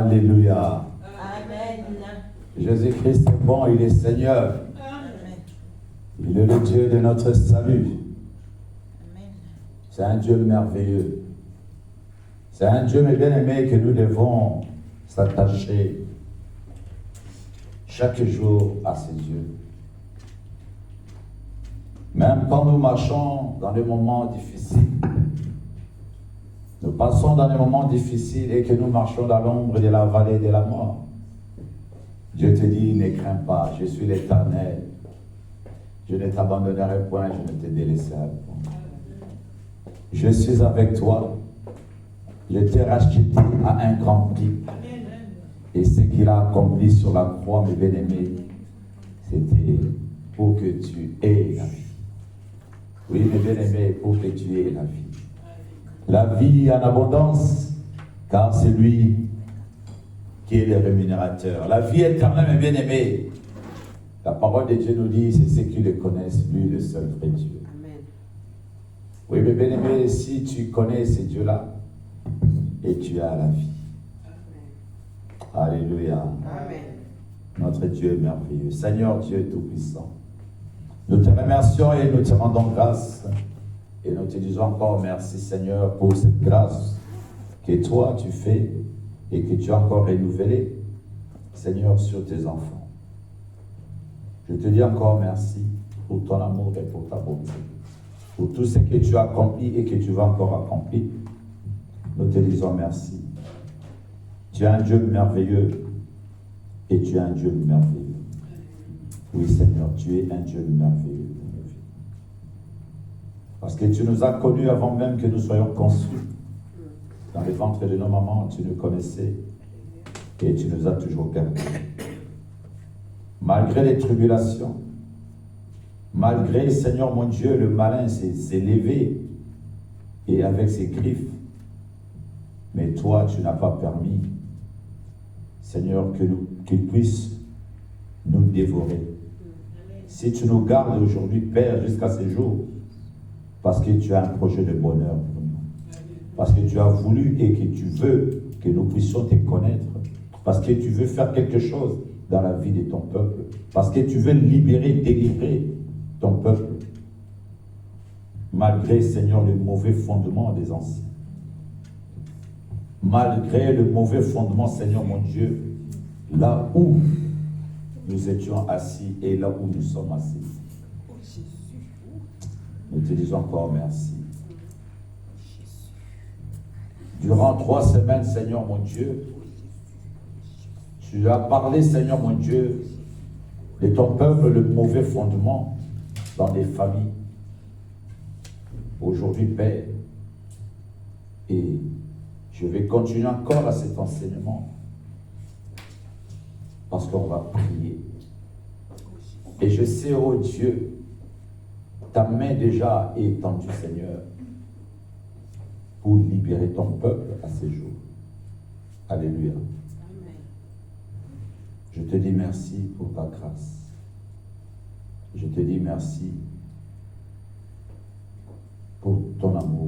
Alléluia. Amen. Jésus-Christ est bon, il est Seigneur. Amen. Il est le Dieu de notre salut. Amen. C'est un Dieu merveilleux. C'est un Dieu bien-aimé que nous devons s'attacher chaque jour à ses yeux. Même quand nous marchons dans des moments difficiles, nous passons dans des moments difficiles et que nous marchons dans l'ombre de la vallée de la mort. Dieu te dit, ne crains pas, je suis l'Éternel. Je ne t'abandonnerai point, je ne te délaisserai point. Je suis avec toi. Je t'ai racheté à un grand prix. Et ce qu'il a accompli sur la croix, mes bien-aimés, c'était pour que tu aies la vie. Oui, mes bien-aimés, pour que tu aies la vie. La vie en abondance, car c'est lui qui est le rémunérateur. La vie éternelle, mes bien-aimés. La parole de Dieu nous dit, c'est ceux qui le connaissent, lui, le seul vrai Dieu. Amen. Oui, mes bien-aimés, si tu connais ce Dieu-là, et tu as la vie. Amen. Alléluia. Amen. Notre Dieu est merveilleux. Seigneur Dieu Tout-Puissant, nous te remercions et nous te rendons grâce. Et nous te disons encore merci Seigneur pour cette grâce que toi tu fais et que tu as encore renouvelée, Seigneur, sur tes enfants. Je te dis encore merci pour ton amour et pour ta bonté, pour tout ce que tu as accompli et que tu vas encore accomplir. Nous te disons merci. Tu es un Dieu merveilleux et tu es un Dieu merveilleux. Oui Seigneur, tu es un Dieu merveilleux. Parce que tu nous as connus avant même que nous soyons conçus. Dans les ventres de nos mamans, tu nous connaissais et tu nous as toujours gardés. Malgré les tribulations, malgré, Seigneur mon Dieu, le malin s'est levé et avec ses griffes, mais toi, tu n'as pas permis, Seigneur, qu'il puisse dévorer. Si tu nous gardes aujourd'hui, Père, jusqu'à ce jour, parce que tu as un projet de bonheur pour nous. Parce que tu as voulu et que tu veux que nous puissions te connaître. Parce que tu veux faire quelque chose dans la vie de ton peuple. Parce que tu veux libérer, délivrer ton peuple. Malgré, Seigneur, le mauvais fondement des anciens. Malgré le mauvais fondement, Seigneur mon Dieu, là où nous étions assis et là où nous sommes assis. Nous te disons encore merci. Durant 3 semaines, Seigneur mon Dieu, tu as parlé, Seigneur mon Dieu, de ton peuple, le mauvais fondement dans des familles. Aujourd'hui, Père, et je vais continuer encore à cet enseignement parce qu'on va prier. Et je sais, oh Dieu, ta main déjà est étendue, Seigneur, pour libérer ton peuple à ces jours. Alléluia. Amen. Je te dis merci pour ta grâce. Je te dis merci pour ton amour.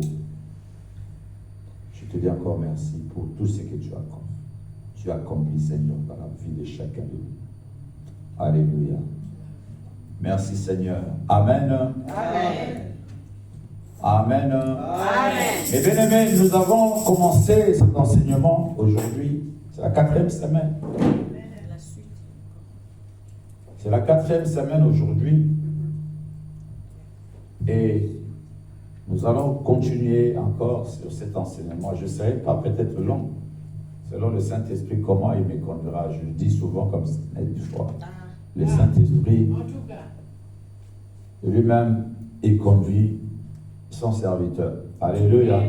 Je te dis encore merci pour tout ce que tu as accompli, Seigneur, dans la vie de chacun de nous. Alléluia. Merci, Seigneur. Amen. Amen. Amen. Amen. Et bien aimés, nous avons commencé cet enseignement aujourd'hui. C'est la 4e semaine. C'est la 4e semaine aujourd'hui. Et nous allons continuer encore sur cet enseignement. Je ne serai pas peut-être long. Selon le Saint-Esprit, comment il me conduira. Je le dis souvent comme ça, des fois. Le Saint-Esprit, lui-même, il conduit son serviteur. Alléluia.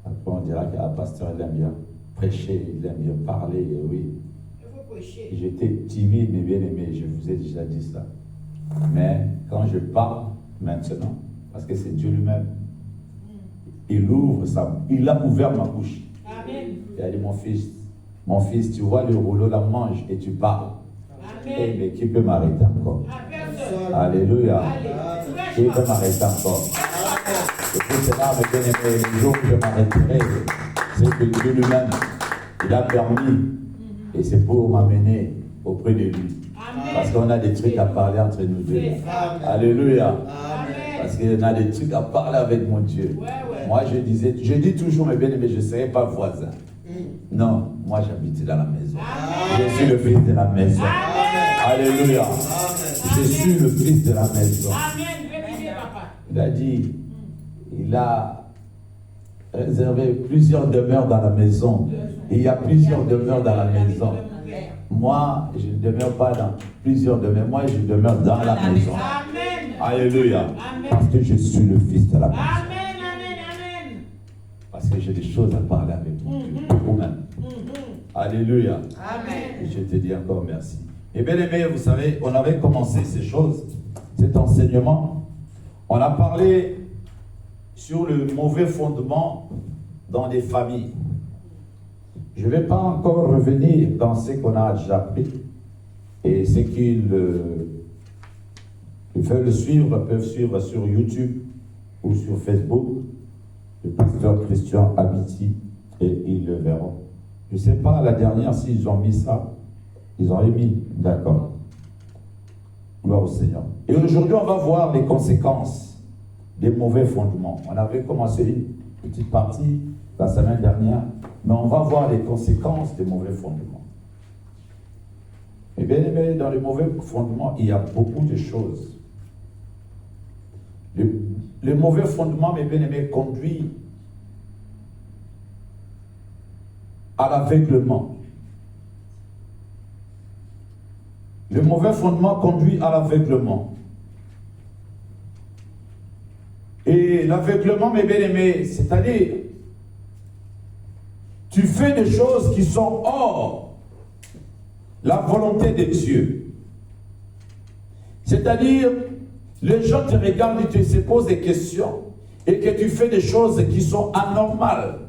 Après, on dira que le pasteur, il aime bien prêcher, il aime bien parler, oui. J'étais timide, mais bien aimé, je vous ai déjà dit ça. Mais quand je parle maintenant, parce que c'est Dieu lui-même, il a ouvert ma bouche. Amen. Il a dit, mon fils, tu vois le rouleau, la mange et tu parles. Amen. Mais qui peut m'arrêter encore? Alléluia. Qui peut m'arrêter encore? Et pour cela, mes bien-aimés, le jour que je m'arrêterai, c'est que Dieu lui-même, il a permis, et c'est pour m'amener auprès de lui. Parce qu'on a des trucs à parler entre nous deux. Alléluia. Parce qu'on a des trucs à parler avec mon Dieu. Moi, je dis toujours, mes bien-aimés, je ne serai pas voisin. Non, moi j'habite dans la maison. Je suis le fils de la maison. Alléluia. Je suis le fils de la maison. Il a dit, il a réservé plusieurs demeures dans la maison. Et il y a plusieurs demeures dans la maison. Moi, je ne demeure pas dans plusieurs demeures. Moi, je demeure dans la maison. Alléluia. Parce que je suis le fils de la maison. Parce que j'ai des choses à parler avec vous-même. Alléluia. Amen. Et je te dis encore merci. Et bien aimé, vous savez, on avait commencé ces choses, cet enseignement. On a parlé sur le mauvais fondement dans les familles. Je ne vais pas encore revenir dans ce qu'on a déjà appris. Et ceux qui veulent suivre peuvent suivre sur YouTube ou sur Facebook le pasteur Christian Abiti et ils le verront. Je ne sais pas la dernière s'ils ont mis ça. Ils ont mis, d'accord. Gloire au Seigneur. Et aujourd'hui, on va voir les conséquences des mauvais fondements. On avait commencé une petite partie la semaine dernière, mais on va voir les conséquences des mauvais fondements. Et bien aimé, dans les mauvais fondements, il y a beaucoup de choses. Le mauvais fondement, mes bien-aimés, conduit à l'aveuglement. Le mauvais fondement conduit à l'aveuglement. Et l'aveuglement, mes bien-aimés, c'est-à-dire, tu fais des choses qui sont hors la volonté de Dieu. C'est-à-dire, les gens te regardent et te posent des questions et que tu fais des choses qui sont anormales.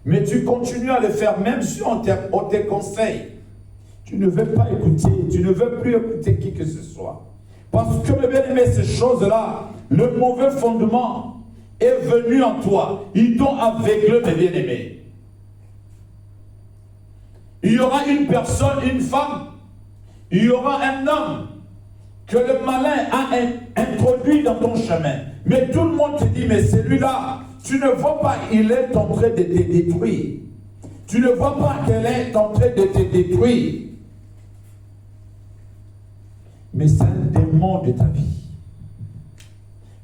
Mais tu continues à le faire, même si on te conseille. Tu ne veux pas écouter, tu ne veux plus écouter qui que ce soit. Parce que, mes bien-aimés, ces choses-là, le mauvais fondement est venu en toi. Ils t'ont aveuglé, mes bien-aimés. Il y aura une personne, une femme, il y aura un homme que le malin a introduit dans ton chemin. Mais tout le monde te dit, mais celui-là, tu ne vois pas, il est en train de te détruire. Tu ne vois pas qu'elle est en train de te détruire. Mais c'est un démon de ta vie.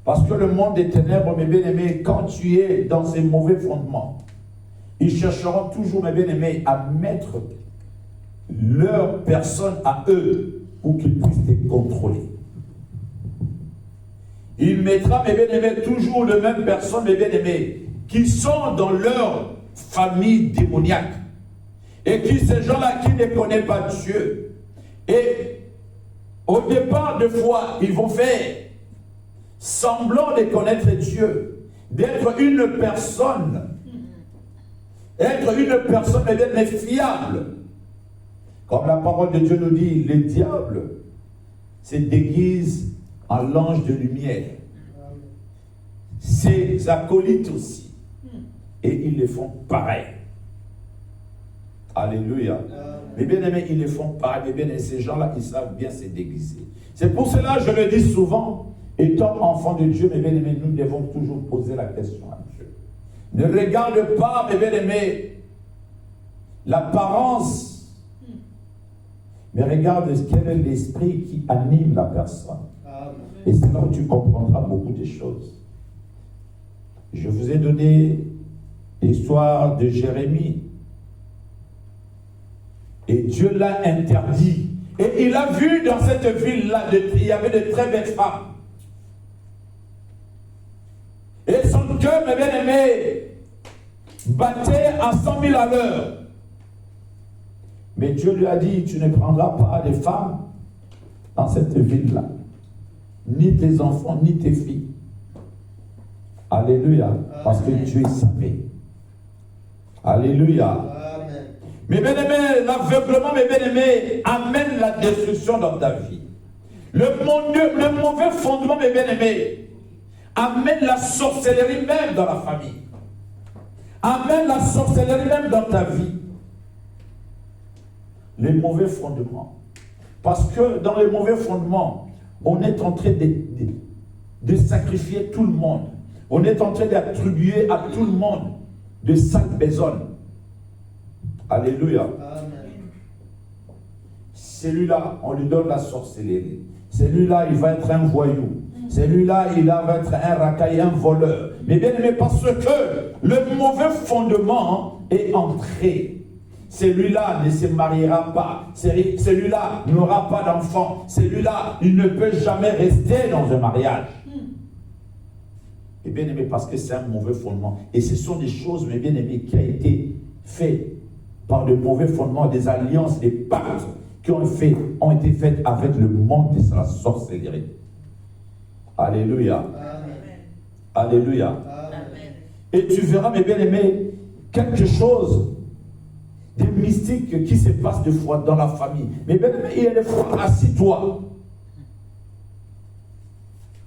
Parce que le monde des ténèbres, mes bien-aimés, quand tu es dans ces mauvais fondements, ils chercheront toujours, mes bien-aimés, à mettre leur personne à eux pour qu'ils puissent te contrôler. Il mettra, mes bien-aimés, toujours les mêmes personnes, mes bien-aimés, qui sont dans leur famille démoniaque. Et qui, ces gens-là, qui ne connaissent pas Dieu. Et au départ, des fois, ils vont faire semblant de connaître Dieu, d'être une personne, mais d'être fiable. Comme la parole de Dieu nous dit, le diable se déguise en l'ange de lumière. Ses acolytes aussi. Et ils le font pareil. Alléluia. Mais bien aimés, ils le font pareil. Mais bien aimés, ces gens-là, ils savent bien se déguiser. C'est pour cela que je le dis souvent, étant enfant de Dieu, mes bien aimés, nous devons toujours poser la question à Dieu. Ne regarde pas, mes bien aimés, l'apparence, mais regarde quel est l'esprit qui anime la personne. Et c'est là où tu comprendras beaucoup de choses. Je vous ai donné l'histoire de Jérémie. Et Dieu l'a interdit. Et il a vu dans cette ville-là, il y avait de très belles femmes. Et son cœur, mes bien-aimés, battait à 100 000 à l'heure. Mais Dieu lui a dit, tu ne prendras pas de femmes dans cette ville-là. Ni tes enfants, ni tes filles. Alléluia. Parce que Dieu savait. Alléluia. Amen. Mes bien-aimés, l'aveuglement, mes bien-aimés, amène la destruction dans ta vie. Le mauvais fondement, mes bien-aimés, amène la sorcellerie même dans la famille. Amène la sorcellerie même dans ta vie. Les mauvais fondements. Parce que dans les mauvais fondements, on est en train de sacrifier tout le monde. On est en train d'attribuer à tout le monde de sales besognes. Alléluia. Amen. Celui-là, on lui donne la sorcellerie. Celui-là, il va être un voyou. Celui-là, il va être un racaille, un voleur. Mais bien aimé, parce que le mauvais fondement est entré. Celui-là ne se mariera pas. Celui-là n'aura pas d'enfant. Celui-là, il ne peut jamais rester dans un mariage. Et bien aimé, parce que c'est un mauvais fondement. Et ce sont des choses, mais bien aimé, qui ont été faites par de mauvais fondements, des alliances, des pactes qui ont été faites avec le monde de la sorcellerie. Alléluia. Amen. Alléluia. Amen. Et tu verras, mes bien-aimés, quelque chose de mystique qui se passe des fois dans la famille. Mais bien-aimés, il y a des fois, assis-toi.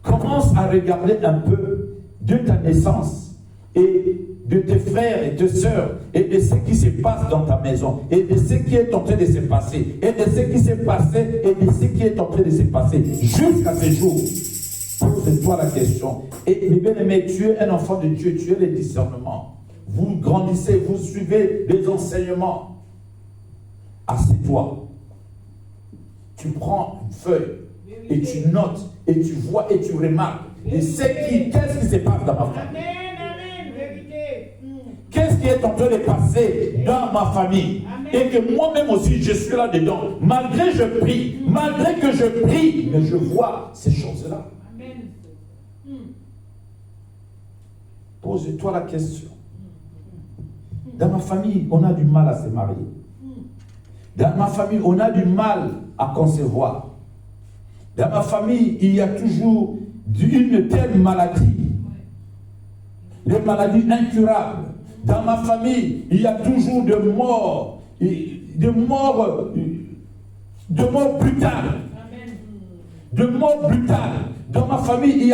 Commence à regarder un peu de ta naissance et de tes frères et tes sœurs et de ce qui se passe dans ta maison et de ce qui est en train de se passer et de ce qui s'est passé et de ce qui est en train de se passer jusqu'à ce jour. Pose-toi la question. Et mes bien-aimés, tu es un enfant de Dieu, tu es le discernement. Vous grandissez, vous suivez les enseignements. Assieds-toi. Tu prends une feuille et tu notes et tu vois et tu remarques. Et qu'est-ce qui se passe dans ma famille? Qu'est-ce qui est en train de passer dans ma famille? Et que moi-même aussi, je suis là-dedans. Malgré que je prie, mais je vois ces choses-là. Pose-toi la question. Dans ma famille, on a du mal à se marier. Dans ma famille, on a du mal à concevoir. Dans ma famille, il y a toujours une telle maladie. Les maladies incurables. Dans ma famille, il y a toujours de morts, de morts brutales. De morts brutales. Dans ma famille,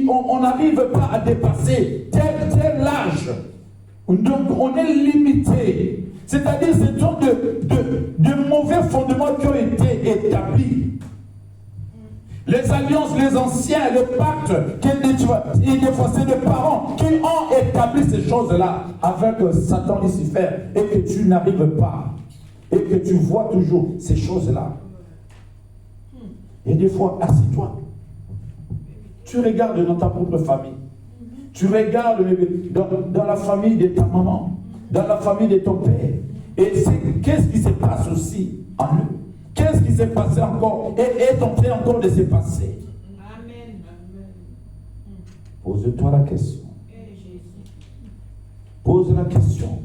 on n'arrive pas à dépasser tel âge. Donc on est limité. C'est-à-dire ce sont de mauvais fondements qui ont été établis. Les alliances, les anciens, le pacte, et des fois c'est les parents qui ont établi ces choses-là avec Satan Lucifer et que tu n'arrives pas. Et que tu vois toujours ces choses-là. Et des fois, assis-toi. Tu regardes dans ta propre famille. Tu regardes dans la famille de ta maman, dans la famille de ton père. Et qu'est-ce qui se passe aussi en eux? Qu'est-ce qui s'est passé encore et est en train encore de se passer? Amen. Pose-toi la question. Pose la question.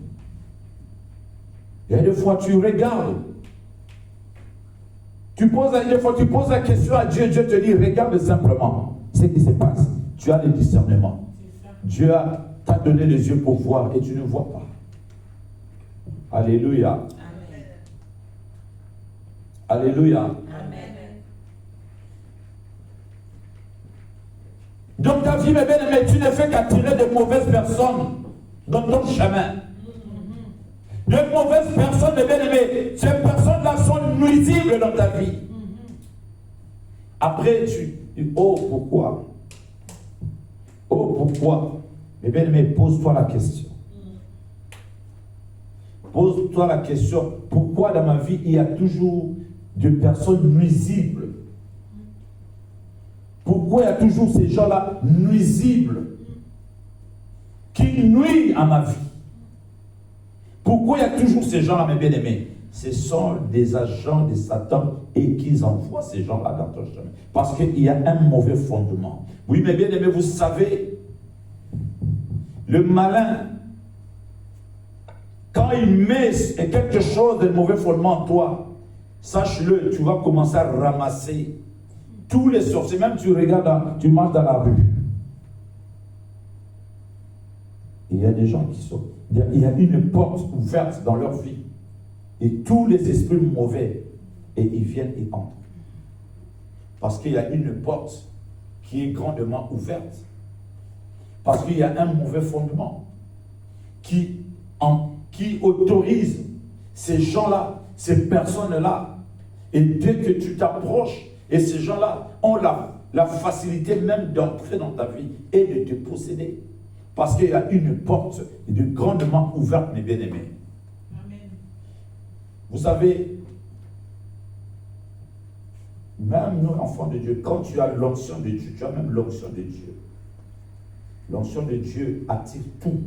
Et des fois, tu regardes. Des fois, tu poses la question à Dieu. Dieu te dit, regarde simplement ce qui se passe. Tu as le discernement. Dieu t'a donné les yeux pour voir et tu ne vois pas. Alléluia. Amen. Alléluia. Amen. Donc ta vie, mes bien-aimés, tu ne fais qu'attirer de mauvaises personnes dans ton chemin. De mauvaises personnes, mes bien-aimés, ces personnes-là sont nuisibles dans ta vie. Après, tu dis, oh, pourquoi? Oh, pourquoi? Mes bien-aimés, pose-toi la question. Pose-toi la question, pourquoi dans ma vie, il y a toujours des personnes nuisibles? Pourquoi il y a toujours ces gens-là nuisibles qui nuisent à ma vie? Pourquoi il y a toujours ces gens-là, mes bien-aimés? Ce sont des agents de Satan et qu'ils envoient ces gens-là dans ton chemin. Parce qu'il y a un mauvais fondement. Oui, mes bien-aimés, vous savez, le malin, quand il met quelque chose de mauvais fondement en toi, sache-le, tu vas commencer à ramasser tous les sorciers. Même tu regardes, tu marches dans la rue. Il y a des gens qui sont... Il y a une porte ouverte dans leur vie. Et tous les esprits mauvais, et ils viennent et entrent. Parce qu'il y a une porte qui est grandement ouverte. Parce qu'il y a un mauvais fondement qui autorise ces gens-là, ces personnes-là. Et dès que tu t'approches, et ces gens-là ont la facilité même d'entrer dans ta vie et de te posséder. Parce qu'il y a une porte grandement ouverte, mes bien-aimés. Amen. Vous savez, même nous, enfants de Dieu, quand tu as l'onction de Dieu, tu as même l'onction de Dieu. L'onction de Dieu attire tout.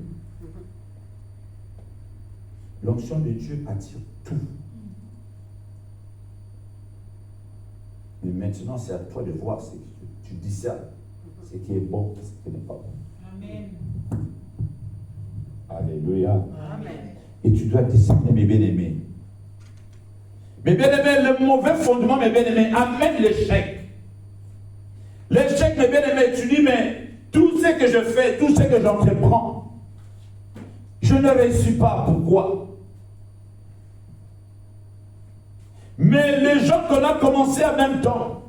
L'onction de Dieu attire tout. Mais maintenant, c'est à toi de voir ce que tu discernes, ce qui est bon, ce qui n'est pas bon. Amen. Alléluia. Amen. Et tu dois discerner, mes bien-aimés. Mes bien-aimés, le mauvais fondement, mes bien-aimés, amène l'échec. L'échec, mes bien-aimés, tu dis, mais tout ce que je fais, tout ce que j'entreprends, je ne réussis pas. Pourquoi? Mais les gens qu'on a commencé en même temps,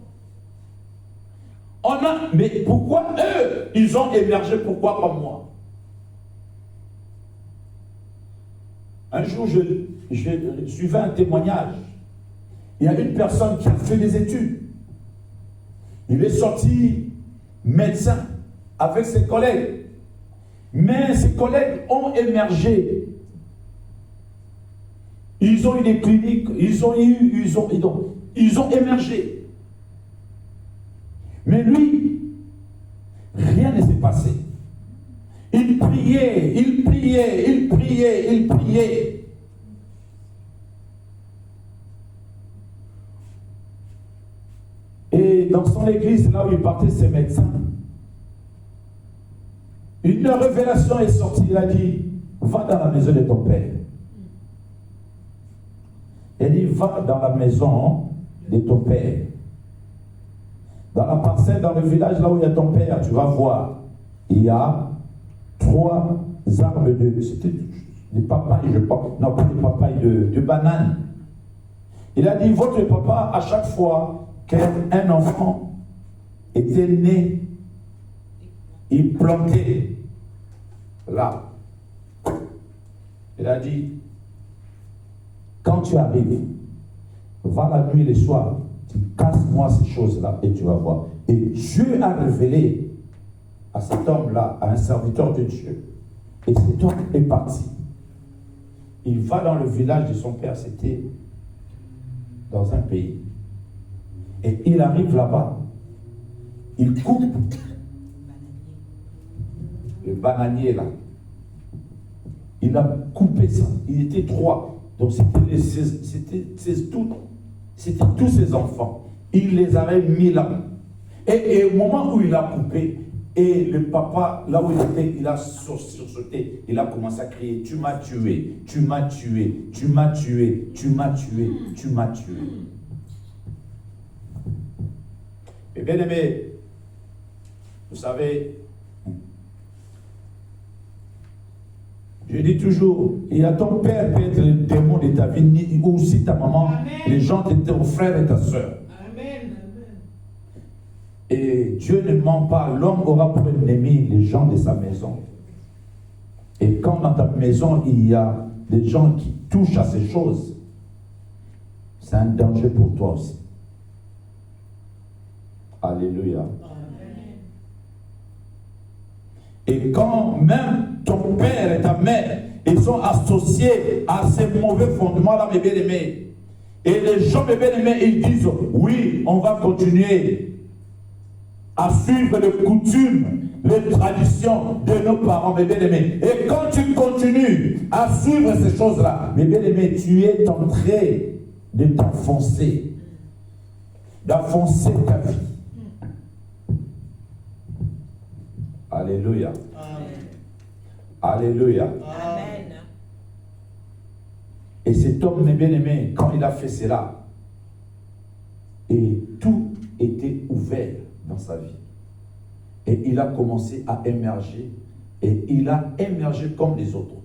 mais pourquoi eux, ils ont émergé, pourquoi pas moi? Un jour, je suivais un témoignage. Il y a une personne qui a fait des études. Il est sorti médecin avec ses collègues. Mais ses collègues ont émergé. Ils ont eu des cliniques, ils ont émergé. Mais lui, rien ne s'est passé. Il priait, il priait, il priait, il priait. Et dans son église, là où il partait ses médecins, une révélation est sortie. Il a dit, va dans la maison de ton père. Il dit, va dans la maison de ton père. Dans la parcelle, dans le village, là où il y a ton père, tu vas voir, il y a 3 arbres de... C'était des papayes, je pense, non pas des papayes, de bananes. Il a dit, votre papa, à chaque fois qu'un enfant était né, il plantait là. Il a dit, quand tu arrives, va la nuit et le soir, tu casses-moi ces choses-là et tu vas voir. Et Dieu a révélé à cet homme-là, à un serviteur de Dieu. Et cet homme est parti. Il va dans le village de son père, c'était dans un pays. Et il arrive là-bas. Il coupe le bananier là. Il a coupé ça. Il était 3. Donc c'était tous ses enfants. Il les avait mis là. Et au moment où il a coupé, et le papa, là où il était, il a sursauté. Il a commencé à crier, tu m'as tué, tu m'as tué, tu m'as tué, tu m'as tué, tu m'as tué. Et bien aimé, vous savez, je dis toujours, il y a ton père peut être le démon de ta vie, ou aussi ta maman, amen. Les gens, ton frère et ta soeur. Amen. Et Dieu ne ment pas, l'homme aura pour ennemi les gens de sa maison. Et quand dans ta maison, il y a des gens qui touchent à ces choses, c'est un danger pour toi aussi. Alléluia. Amen. Et quand même ton père et ta mère, ils sont associés à ces mauvais fondements-là, mes bien-aimés. Et les gens, mes bien-aimés, ils disent, oui, on va continuer à suivre les coutumes, les traditions de nos parents, mes bien-aimés. Et quand tu continues à suivre ces choses-là, mes bien-aimés, tu es en train de t'enfoncer ta vie. Alléluia. Amen. Alléluia. Amen. Et cet homme, mes bien-aimés, quand il a fait cela, et tout était ouvert dans sa vie. Et il a commencé à émerger. Et il a émergé comme les autres.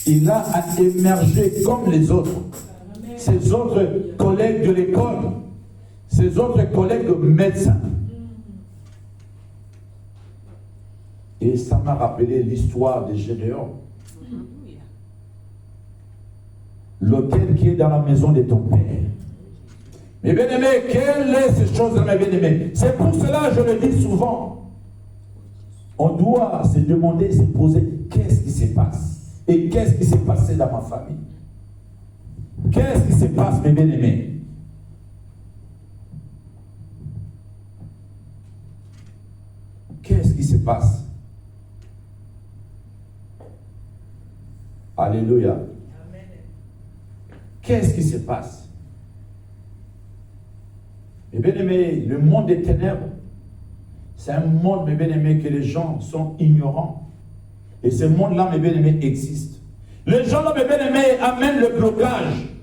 Il a émergé comme les autres. Ses autres collègues de l'école, ses autres collègues médecins. Et ça m'a rappelé l'histoire de Gédéon. L'autel qui est dans la maison de ton père. Mes bien-aimés, quelle est cette chose-là, mes bien-aimés? C'est pour cela, je le dis souvent, on doit se demander, se poser, qu'est-ce qui se passe? Et qu'est-ce qui s'est passé dans ma famille? Qu'est-ce qui se passe, mes bien-aimés? Qu'est-ce qui se passe? Alléluia. Amen. Qu'est-ce qui se passe? Mes bien-aimés, le monde des ténèbres, c'est un monde, mes bien-aimés, que les gens sont ignorants. Et ce monde-là, mes bien-aimés, existe. Les gens, là, mes bien-aimés, amènent le blocage,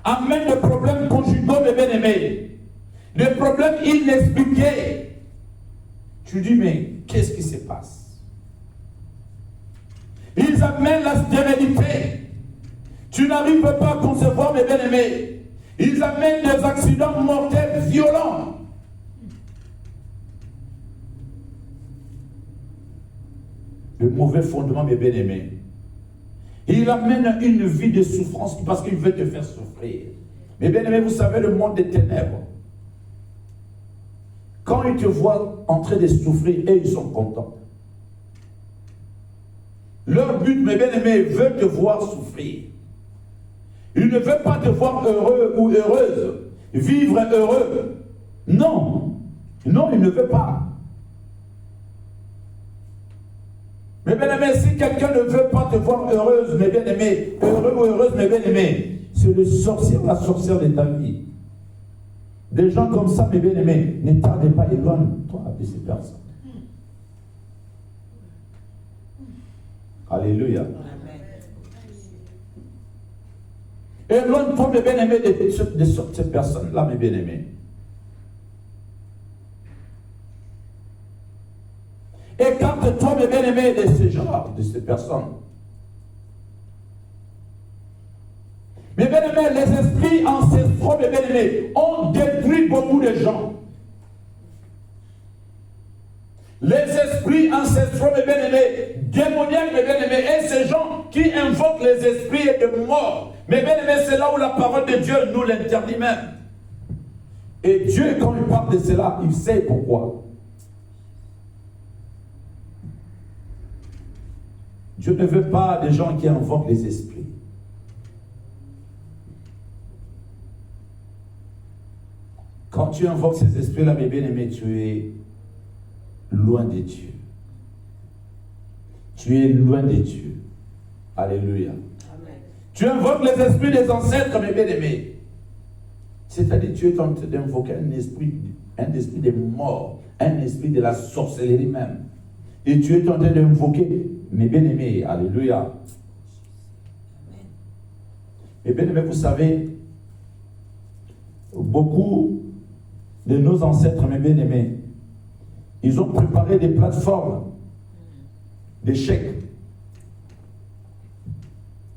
amènent le problème conjugaux, mes bien-aimés, le problème inexpliqué. Tu dis, mais qu'est-ce qui se passe? Ils amènent la stérilité. Tu n'arrives pas à concevoir, mes bien-aimés. Ils amènent des accidents mortels violents. Le mauvais fondement, mes bien-aimés. Il amène une vie de souffrance parce qu'il veut te faire souffrir. Mes bien-aimés, vous savez, le monde des ténèbres. Quand ils te voient en train de souffrir, et ils sont contents. Leur but, mes bien-aimés, veut te voir souffrir. Il ne veut pas te voir heureux ou heureuse, vivre heureux. Non, non, il ne veut pas. Mes bien-aimés, si quelqu'un ne veut pas te voir heureuse, mes bien-aimés, heureux ou heureuse, mes bien-aimés, c'est le sorcier ou la sorcière de ta vie. Des gens comme ça, mes bien-aimés, ne tardez pas, éloigne-toi de ces personnes. Alléluia. Éloigne-toi, mes bien-aimés, de ces personnes-là, mes bien-aimés. Écarte Écarte-toi, mes bien-aimés, de ce genre, de ces personnes. Mes bien-aimés, les esprits ancestraux, mes bien-aimés, ont détruit beaucoup de gens. Les esprits ancestraux, mes bien-aimés, démoniaques, mes bien-aimés, et ces gens qui invoquent les esprits de mort. Mes bien-aimés, c'est là où la parole de Dieu nous l'interdit même. Et Dieu, quand il parle de cela, il sait pourquoi. Dieu ne veut pas des gens qui invoquent les esprits. Quand tu invoques ces esprits-là, mes bien-aimés, tu es loin de Dieu. Tu es loin de Dieu. Alléluia. Amen. Tu invoques les esprits des ancêtres, mes bien-aimés. C'est-à-dire, tu es en train d'invoquer un esprit de mort, un esprit de la sorcellerie même. Et tu es en train d'invoquer, mes bien-aimés, alléluia. Amen. Mes bien-aimés, vous savez, beaucoup de nos ancêtres, mes bien-aimés, ils ont préparé des plateformes d'échecs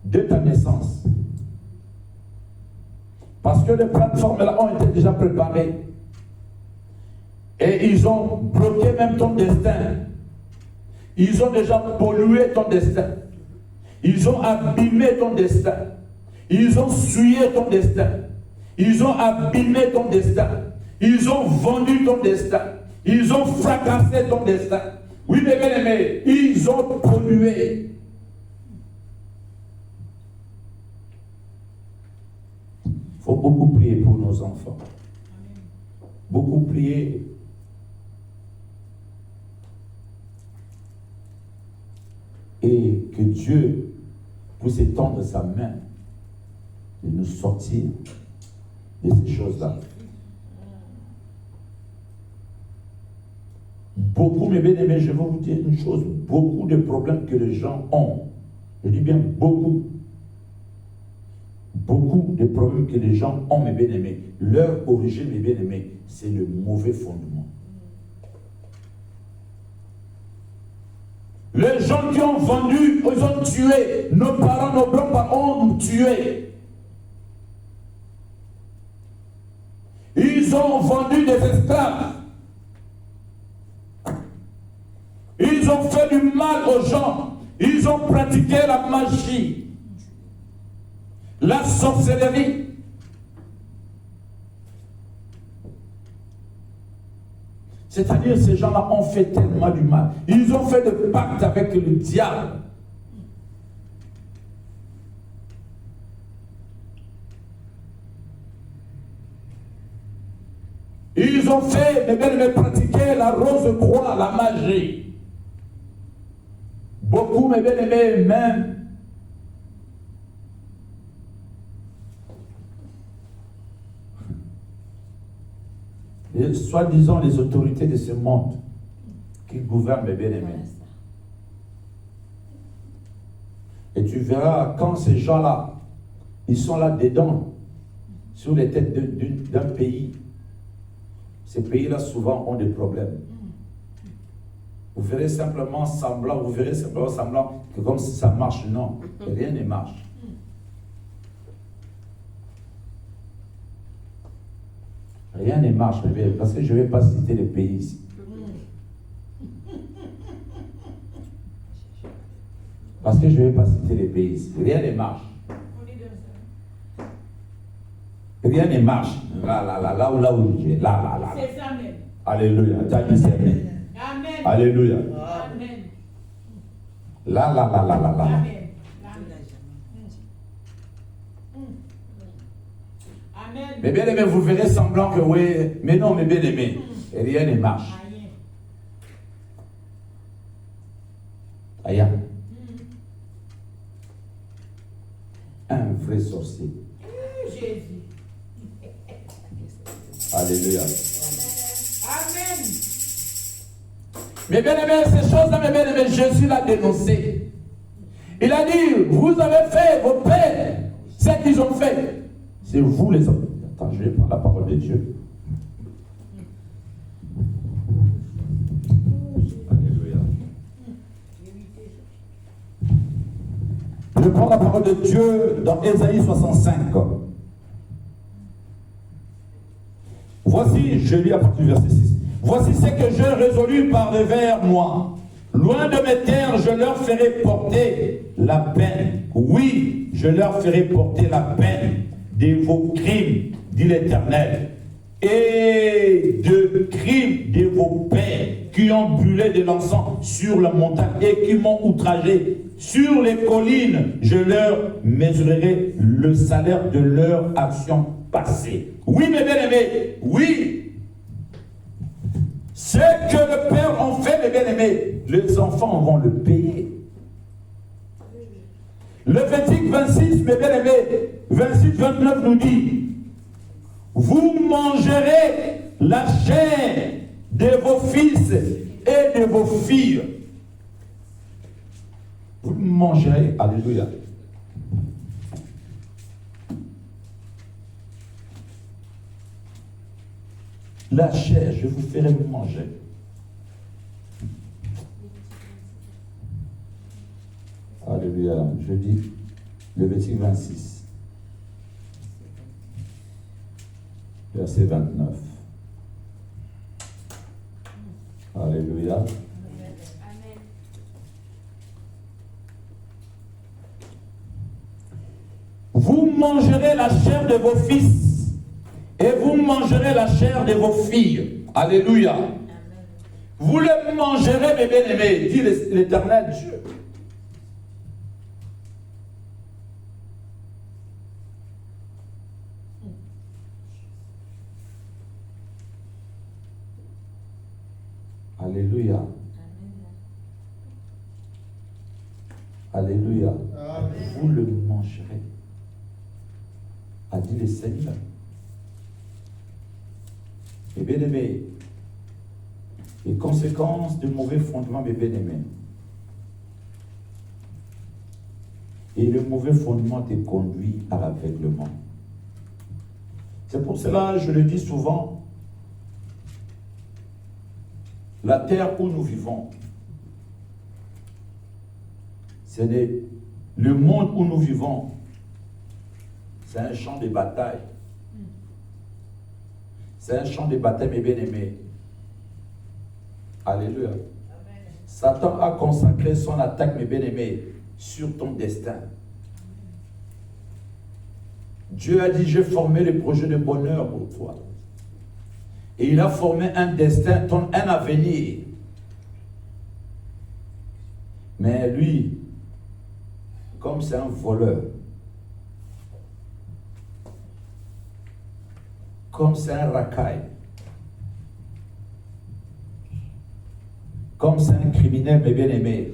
de ta naissance. Parce que les plateformes-là ont été déjà préparées. Et ils ont bloqué même ton destin. Ils ont déjà pollué ton destin. Ils ont abîmé ton destin. Ils ont souillé ton destin. Ils ont abîmé ton destin. Ils ont vendu ton destin. Ils ont fracassé ton destin. Oui, mes bien-aimés, ils ont pollué. Il faut beaucoup prier pour nos enfants. Beaucoup prier. Et que Dieu puisse étendre sa main et nous sortir de ces choses-là. Beaucoup, mes bien-aimés, je vais vous dire une chose, beaucoup de problèmes que les gens ont, je dis bien beaucoup de problèmes que les gens ont, mes bien-aimés, leur origine, mes bien-aimés, c'est le mauvais fondement. Les gens qui ont vendu, ils ont tué, nos parents, nos grands-parents ont tué. Ils ont vendu des esclaves. Ils ont fait du mal aux gens. Ils ont pratiqué la magie, la sorcellerie. C'est-à-dire, ces gens-là ont fait tellement du mal. Ils ont fait des pactes avec le diable. Ils ont fait, mes bien-aimés, pratiquer la rose croix, la magie. Beaucoup, mes bien-aimés, même soi-disant les autorités de ce monde qui gouvernent, mes bien-aimés. Et tu verras quand ces gens-là, ils sont là-dedans, sur les têtes d'un pays. Ces pays-là, souvent, ont des problèmes. Vous verrez simplement semblant que comme si ça marche. Non, rien ne marche. Rien ne marche, parce que je ne vais pas citer les pays ici. Parce que je ne vais pas citer les pays ici. Rien ne marche. Rien ne marche. Là où j'ai. Là. C'est ça même. Alléluia. Tu as dit c'est amen. Amen. Alléluia. Amen. Là. Amen. Amen. Mais bien aimé, vous verrez semblant que oui, mais non, mais bien aimé, rien ne marche. Aïe. Un vrai sorcier. Jésus. Alléluia. Amen. Mais bien aimé, ces choses-là, mes bien aimés, Jésus l'a dénoncé. Il a dit, vous avez fait, vos pères, ce qu'ils ont fait. C'est vous les hommes. Attends, je vais prendre la parole de Dieu. Alléluia. prends la parole de Dieu dans Ésaïe 65. Voici, je lis à partir du verset 6. Voici ce que j'ai résolu par devers moi. Loin de mes terres, je leur ferai porter la peine. Oui, je leur ferai porter la peine de vos crimes, dit l'Éternel, et de crimes de vos pères qui ont brûlé de l'encens sur la montagne et qui m'ont outragé. Sur les collines, je leur mesurerai le salaire de leur action passée. Oui, mes bien-aimés, oui. Ce que le Père en fait, mes bien-aimés, les enfants vont le payer. Lévitique 26, mes bien-aimés, 26-29 nous dit, vous mangerez la chair de vos fils et de vos filles. Vous mangerez, alléluia. La chair, je vous ferai manger. Alléluia. Je dis Lévitique 26, verset 29. Alléluia. Amen. Vous mangerez la chair de vos fils et vous mangerez la chair de vos filles. Alléluia. Amen. Vous le mangerez, mes bien-aimés, dit l'Éternel Dieu. Alléluia. Alléluia. Amen. Vous le mangerez, a dit le Seigneur. Et bien-aimés, les conséquences de mauvais fondements, mes bien-aimés. Et le mauvais fondement te conduit à l'aveuglement. C'est pour cela, je le dis souvent, la terre où nous vivons, c'est le monde où nous vivons, c'est un champ de bataille. C'est un champ de bataille, mes bien-aimés. Alléluia. Amen. Satan a consacré son attaque, mes bien-aimés, sur ton destin. Dieu a dit, j'ai formé le projet de bonheur pour toi. Et il a formé un destin, un avenir. Mais lui, comme c'est un voleur, comme c'est un racaille, comme c'est un criminel, mes bien-aimés,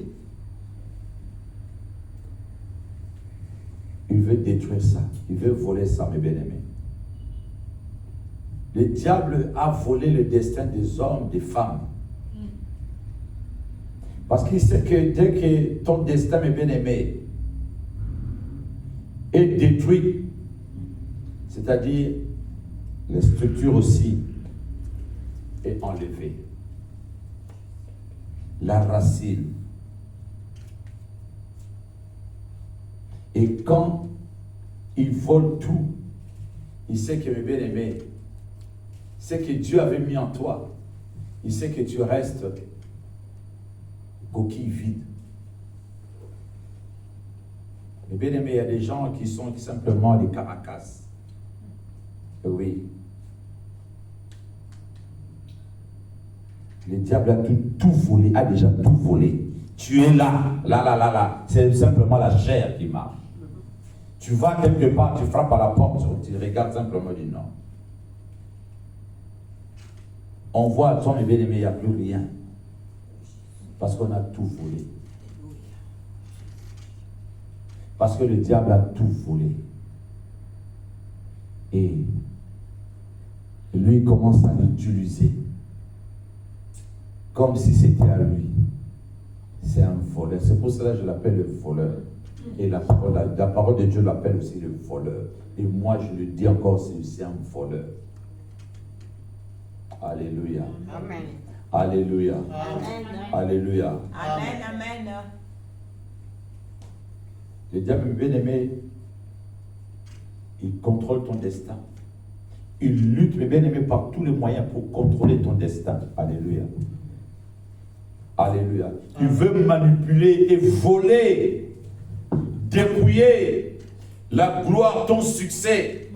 il veut détruire ça, il veut voler ça, mes bien-aimés. Le diable a volé le destin des hommes, des femmes. Parce qu'il sait que dès que ton destin, mes bien-aimés, est détruit, c'est-à-dire les structures aussi, est enlevée. La racine. Et quand il vole tout, il sait que, mes bien-aimés, ce que Dieu avait mis en toi, il sait que tu restes coquille vide. Mais bien aimé, il y a des gens qui sont simplement des caracas. Oui. Le diable a tout volé, a déjà tout volé. Tu es là. C'est simplement la chair qui marche. Tu vas quelque part, tu frappes à la porte, tu regardes simplement du non. On voit à toi, mes bien-aimés, il n'y a plus rien. Parce qu'on a tout volé. Parce que le diable a tout volé. Et lui commence à l'utiliser comme si c'était à lui. C'est un voleur. C'est pour cela que je l'appelle le voleur. Et la parole de Dieu l'appelle aussi le voleur. Et moi, je le dis encore, c'est un voleur. Alléluia. Amen. Alléluia. Amen. Alléluia. Amen. Amen. Le diable, bien-aimé, il contrôle ton destin. Il lutte, mes bien-aimés, par tous les moyens pour contrôler ton destin. Alléluia. Alléluia. Il veut manipuler et voler, dépouiller la gloire, ton succès,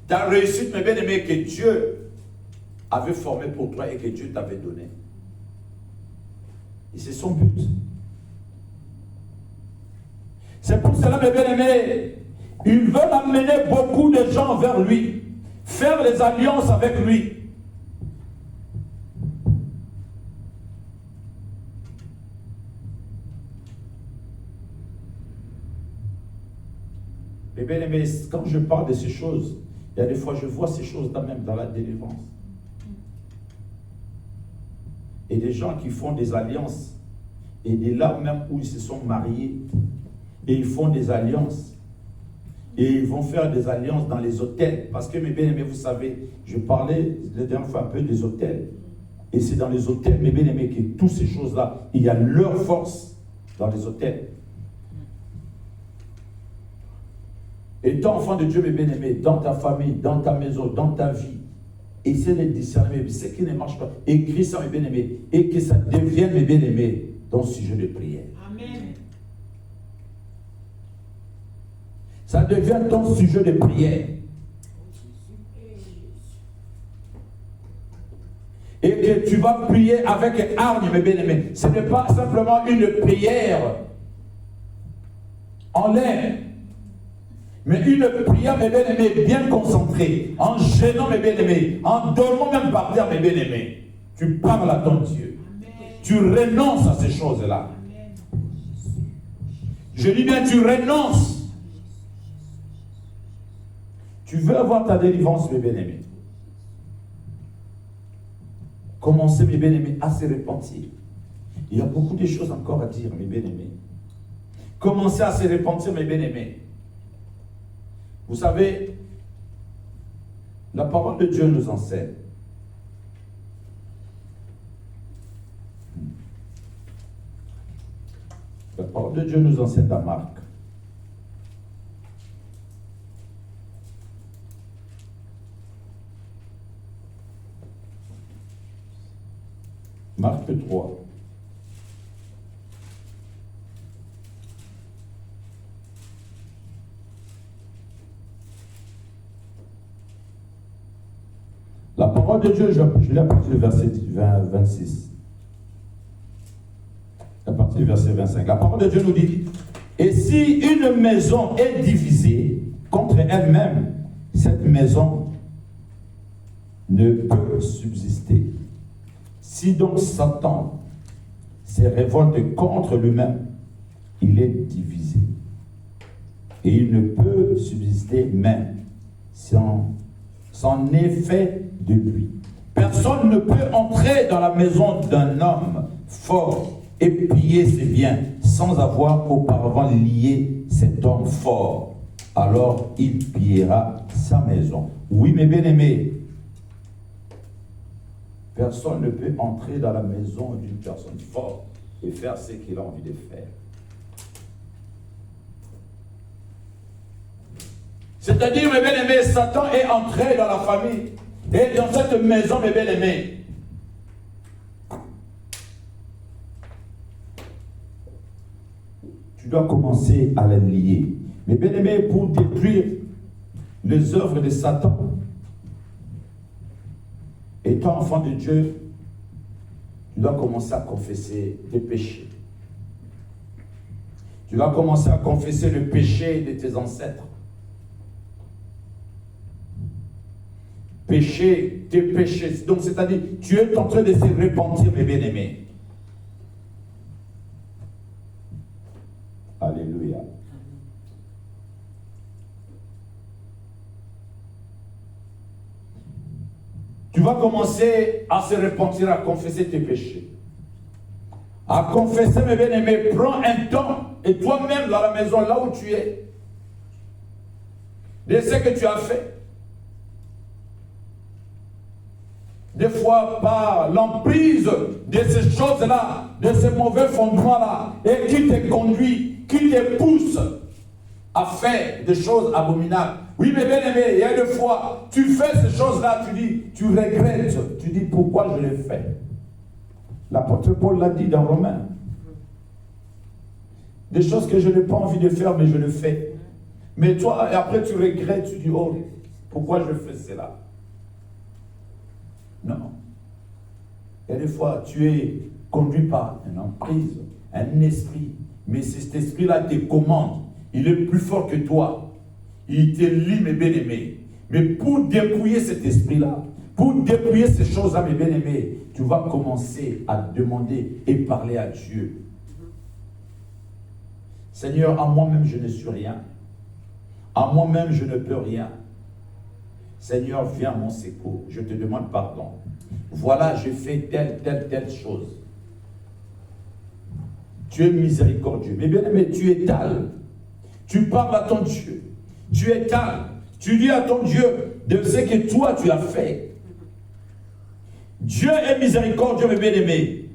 ta réussite, mes bien-aimés, que Dieu avait formé pour toi et que Dieu t'avait donné. Et c'est son but. C'est pour cela, mes bien-aimés, il veut amener beaucoup de gens vers lui, faire des alliances avec lui. Mes bien-aimés, quand je parle de ces choses, il y a des fois je vois ces choses-là même dans la délivrance. Et des gens qui font des alliances, et de là même où ils se sont mariés, et ils font des alliances, et ils vont faire des alliances dans les hôtels. Parce que mes bien-aimés, vous savez, je parlais la dernière fois un peu des hôtels. Et c'est dans les hôtels, mes bien-aimés, que toutes ces choses-là, il y a leur force dans les hôtels. Étant enfant de Dieu, mes bien-aimés, dans ta famille, dans ta maison, dans ta vie, essaie de discerner ce qui ne marche pas. Écris ça, mes bien-aimés, et que ça devienne, mes bien-aimés, ton sujet de prière. Amen. Ça devient ton sujet de prière. Et que tu vas prier avec hargne, mes bien-aimés. Ce n'est pas simplement une prière en l'air, mais une prière, mes bien-aimés, bien concentrée, en gênant, mes bien-aimés, en dormant même par terre, mes bien-aimés. Tu parles à ton Dieu. Amen. Tu renonces à ces choses-là. Je dis bien, tu renonces. Tu veux avoir ta délivrance, mes bien-aimés. Commencez, mes bien-aimés, à se repentir. Il y a beaucoup de choses encore à dire, mes bien-aimés. Commencez à se repentir, mes bien-aimés. Vous savez, la parole de Dieu nous enseigne. La parole de Dieu nous enseigne dans Marc. Marc 3. La parole de Dieu, je l'ai à partir du verset 26. À partir du verset 25. La parole de Dieu nous dit, et si une maison est divisée contre elle-même, cette maison ne peut subsister. Si donc Satan se révolte contre lui-même, il est divisé. Et il ne peut subsister même sans effet de lui. Personne ne peut entrer dans la maison d'un homme fort et piller ses biens sans avoir auparavant lié cet homme fort. Alors il pillera sa maison. Oui, mes bien-aimés, personne ne peut entrer dans la maison d'une personne forte et faire ce qu'il a envie de faire. C'est-à-dire, mes bien-aimés, Satan est entré dans la famille et dans cette maison, mes bien-aimés. Tu dois commencer à les lier. Mes bien-aimés, pour détruire les œuvres de Satan, étant enfant de Dieu, tu dois commencer à confesser tes péchés. Tu dois commencer à confesser le péché de tes ancêtres. Péché, tes péchés. Donc, c'est-à-dire, tu es en train de se repentir, mes bien-aimés. Alléluia. Tu vas commencer à se repentir, à confesser tes péchés. À confesser, mes bien-aimés. Prends un temps, et toi-même, dans la maison, là où tu es, de ce que tu as fait. Des fois, par l'emprise de ces choses-là, de ces mauvais fondements-là, et qui te conduit, qui te pousse a fait des choses abominables. Oui, mais bien aimé, il y a des fois, tu fais ces choses-là, tu regrettes, tu dis pourquoi je l'ai fait. L'apôtre Paul l'a dit dans Romains. Des choses que je n'ai pas envie de faire, mais je le fais. Mais toi, et après tu regrettes, tu dis, oh, pourquoi je fais cela? Non. Il y a des fois, tu es conduit par une emprise, un esprit. Mais cet esprit-là te commande. Il est plus fort que toi. Il te lie, mes bien-aimés. Mais pour dépouiller cet esprit-là, pour dépouiller ces choses-là, mes bien-aimés, tu vas commencer à demander et parler à Dieu. Seigneur, à moi-même, je ne suis rien. À moi-même, je ne peux rien. Seigneur, viens à mon secours. Je te demande pardon. Voilà, j'ai fait telle chose. Tu es miséricordieux. Mais bien aimé, tu étales. Tu parles à ton Dieu. Tu étales. Tu dis à ton Dieu de ce que toi tu as fait. Dieu est miséricordieux, mes bien-aimés.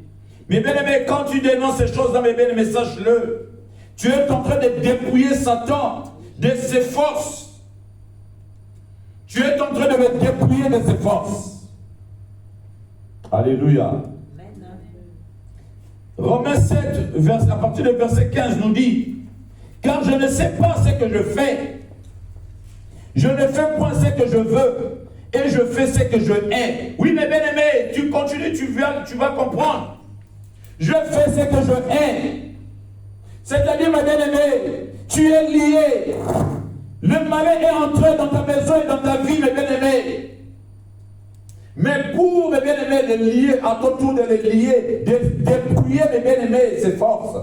Mes bien-aimés, quand tu dénonces ces choses-là, mes bien-aimés, sache-le. Tu es en train de dépouiller Satan de ses forces. Tu es en train de me dépouiller de ses forces. Alléluia. Romains 7, à partir du verset 15, nous dit: car je ne sais pas ce que je fais. Je ne fais point ce que je veux, et je fais ce que je hais. Oui, mais bien aimé, tu continues, tu vas comprendre. Je fais ce que je hais. C'est-à-dire, ma bien-aimée, tu es lié. Le malin est entré dans ta maison et dans ta vie, mes bien-aimés. Mais pour, mes bien-aimés, les lier, à ton tour de les lier, de dépouiller, mes bien-aimés, ses forces.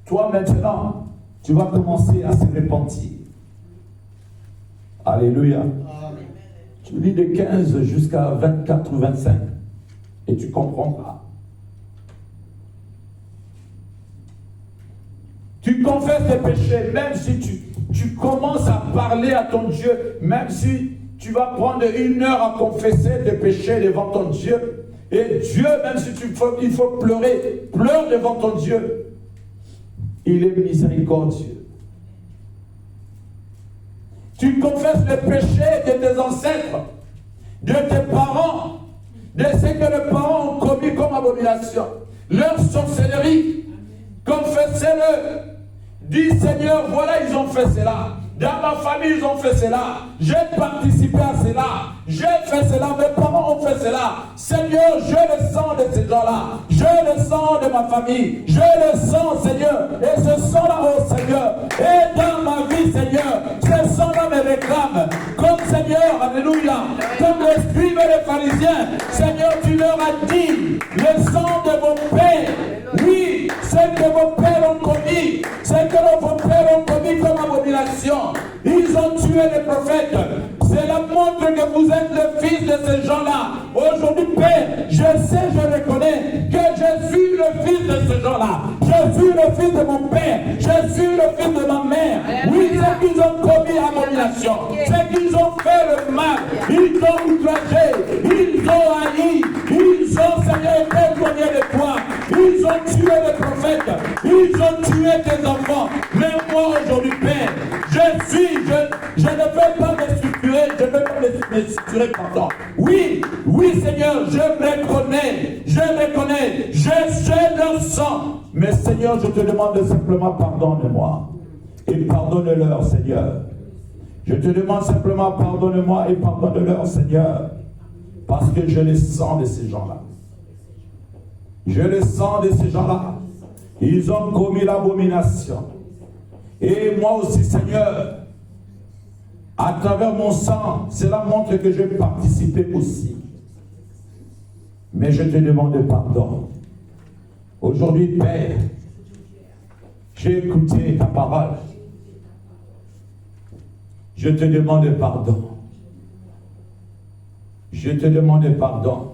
Toi, maintenant, tu vas commencer à se repentir. Alléluia. Amen. Tu lis de 15 jusqu'à 24 ou 25 et tu comprendras. Tu confesses tes péchés, même si tu commences à parler à ton Dieu, même si tu vas prendre 1 heure à confesser tes péchés devant ton Dieu, et Dieu, même si il faut pleurer, pleure devant ton Dieu. Il est miséricordieux. Tu confesses les péchés de tes ancêtres, de tes parents, de ce que les parents ont commis comme abomination, leur sorcellerie. Confessez-le. Dis, Seigneur, voilà, ils ont fait cela. Dans ma famille, ils ont fait cela. J'ai participé à cela. J'ai fait cela. Mes parents ont fait cela. Seigneur, je le sens de ces gens-là. Je le sens de ma famille. Je le sens, Seigneur. Et ce sang-là, oh Seigneur, est dans ma vie, Seigneur. Ce sang-là me réclame. Comme Seigneur, alléluia, comme les scribes et les pharisiens, Seigneur, tu leur as dit, le sang de mon Père, oui, ce que vos pères ont commis, ce que vos pères ont commis comme abomination. Ils ont tué les prophètes. Cela montre que vous êtes le fils de ces gens-là. Aujourd'hui, Père, je sais, je reconnais que je suis le fils de ces gens-là. Je suis le fils de mon père. Je suis le fils de ma mère. Oui, c'est qu'ils ont commis abomination. C'est qu'ils ont fait le mal. Ils ont outragé. Ils ont haï. Ils ont, Seigneur, été éloignés de toi. Ils ont tué les prophètes. Ils ont tué tes enfants. Mais moi, aujourd'hui, Père, je ne veux pas me structurer, je ne veux pas me structurer, pardon. Oui, Seigneur, je reconnais, je sais leur sang. Mais Seigneur, je te demande simplement pardonne-moi. Et pardonne-leur, Seigneur. Je te demande simplement pardonne-moi et pardonne-leur, Seigneur. Parce que je le sens de ces gens-là. Je le sens de ces gens-là. Ils ont commis l'abomination. Et moi aussi, Seigneur, à travers mon sang, cela montre que j'ai participé aussi. Mais je te demande pardon. Aujourd'hui, Père, j'ai écouté ta parole. Je te demande pardon. Je te demande pardon.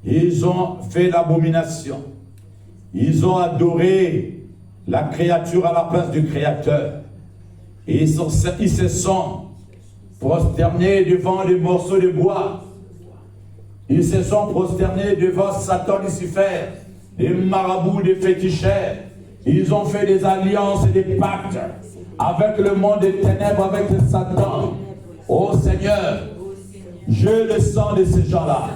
Ils ont fait l'abomination. Ils ont adoré la créature à la place du Créateur. Et ils se sont prosternés devant les morceaux de bois. Ils se sont prosternés devant Satan Lucifer, les marabouts, des féticheurs. Ils ont fait des alliances et des pactes avec le monde des ténèbres, avec Satan. Oh Seigneur, je le sens de ces gens-là.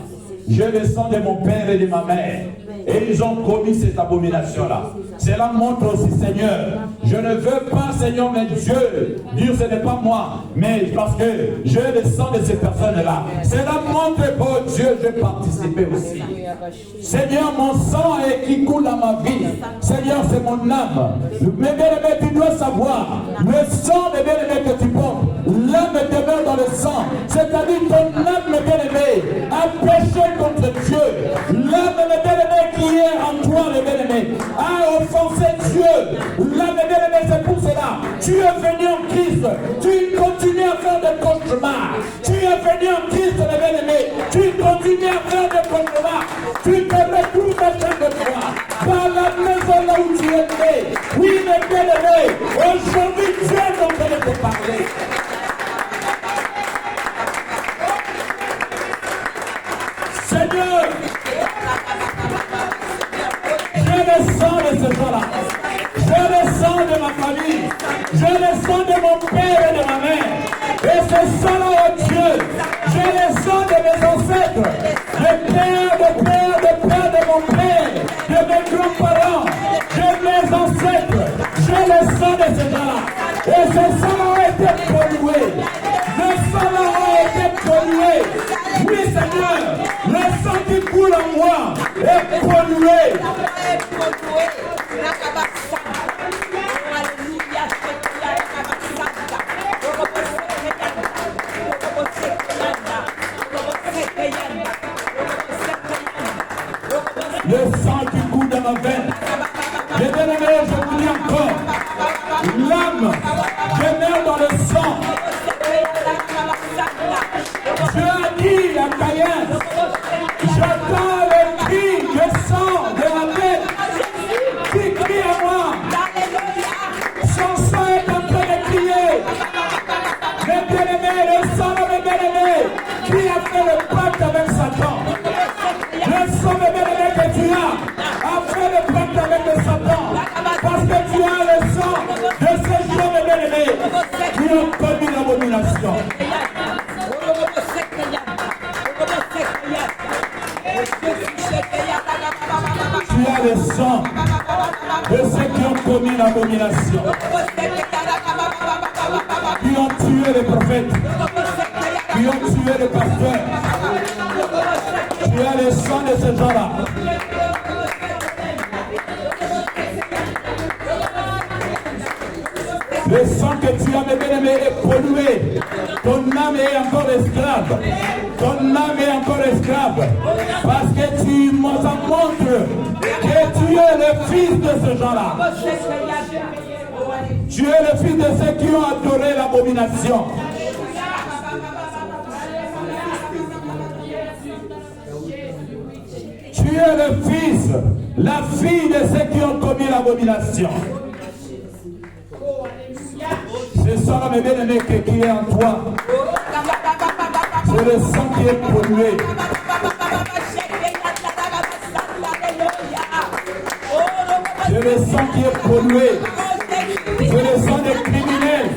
Je le sens de mon père et de ma mère. Et ils ont commis cette abomination-là. Cela montre aussi, Seigneur, je ne veux pas, Seigneur, mais Dieu, dire ce n'est pas moi, mais parce que je le sens de ces personnes-là. Cela montre, oh Dieu, je vais participer aussi. Seigneur, mon sang qui coule dans ma vie. Seigneur, c'est mon âme. Mes bien-aimés, tu dois savoir, le sang, mes bien-aimés, que tu portes, l'âme demeure dans le sang. C'est-à-dire ton âme, mes bien-aimés, a péché contre Dieu. L'âme, mes bien-aimés, qui est en toi, mes bien-aimés, a offensé Dieu. L'âme, mes bien-aimés, c'est pour cela. Tu es venu en Christ. Tu continues à faire des cauchemars. Tu es venu en Christ, mes bien-aimés. Tu continues à faire des cauchemars. Tu te retrouves à chaque fois dans la maison là où tu es né. Oui, mes bien-aimés, aujourd'hui Dieu est en train de te parler. Seigneur, je le sens de ce jour-là. Je le sens de ma famille. Je le sens de mon père et de ma mère. Et ce sang-là, oh Dieu, je le sens de mes ancêtres, de père de mon père, de mes grands-parents, de mes ancêtres. Je le sens de ces gens-là. Et ce sang-là a été pollué. Le sang-là a été pollué. Oui, Seigneur, le sang qui coule en moi est pollué. Le sang qui coule dans ma veine. Les bien-aimés, je vous dis encore, l'âme demeure dans le sang. Dieu a dit à Caïn, j'entends le cri, le sang de la bête qui crie à moi. Son sang est en train de crier. Mes bien-aimés, le sang de mes bien-aimés, qui a fait le pacte avec Satan. Le sang de mes bien-aimés que tu as fait le pacte avec le Satan. Parce que tu as le sang de ces gens, mes bien-aimés, qui ont commis l'abomination. Tu as le sang de ceux qui ont commis l'abomination, qui ont tué les prophètes, qui ont tué les pasteurs. Tu as le sang de ces gens-là. Le sang que tu as, mes bien-aimés, est pollué. Ton âme est encore esclave. Ton âme est encore esclave. Parce que tu montres que tu es le fils de ce gens-là. Tu es le fils de ceux qui ont adoré l'abomination. Tu es le fils, la fille de ceux qui ont commis l'abomination. C'est ça, mes bien-aimés, qui est en toi. C'est le sang qui est pollué. C'est le sang qui est pollué. C'est le sang des criminels.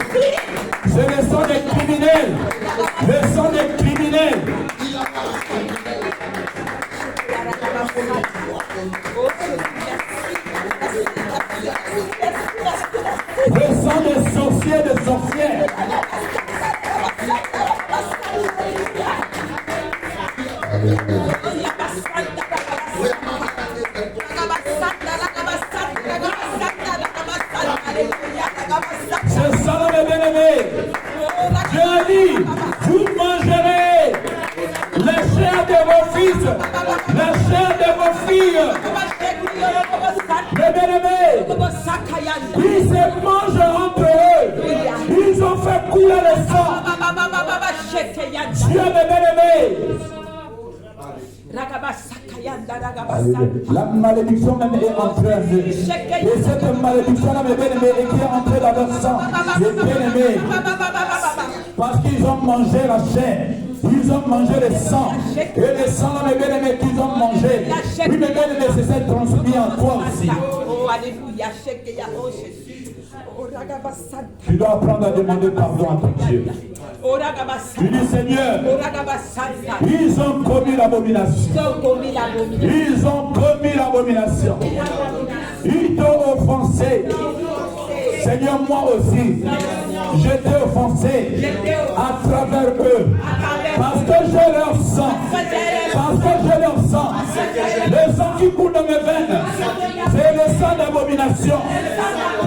C'est le sang des criminels. Le sang des criminels. Le sang des sorciers et des sorcières. C'est ça, mes bien-aimés. Dieu a dit, vous mangerez la chair de vos fils, la chair de vos filles. Mes bien-aimés, ils se mangent entre eux. Ils ont fait couler le sang. Dieu, mes bien-aimés. La malédiction même est entrée en eux. Et cette malédiction-là, mes bien-aimés, est qui est entrée dans leur sang. Mes bien-aimés, parce qu'ils ont mangé la chair. Ils ont mangé le sang. Et le sang, mes bien-aimés, qu'ils ont mangé. Oui, mes bien-aimés, c'est cette transmis en toi aussi. alléluia. Oh Jésus. Oh Ragabasanta. Tu dois apprendre à demander pardon à ton Dieu. Oh Ragabasanta. Tu dis Seigneur, Oh Ragabasanta. ils ont commis l'abomination. Ils ont commis l'abomination. Ils ont commis l'abomination. Ils t'ont offensé. Seigneur, moi aussi, je t'ai offensé à travers eux. Parce que je leur sang. Parce que je leur sang. Le sang qui coule dans mes veines, c'est le sang d'abomination.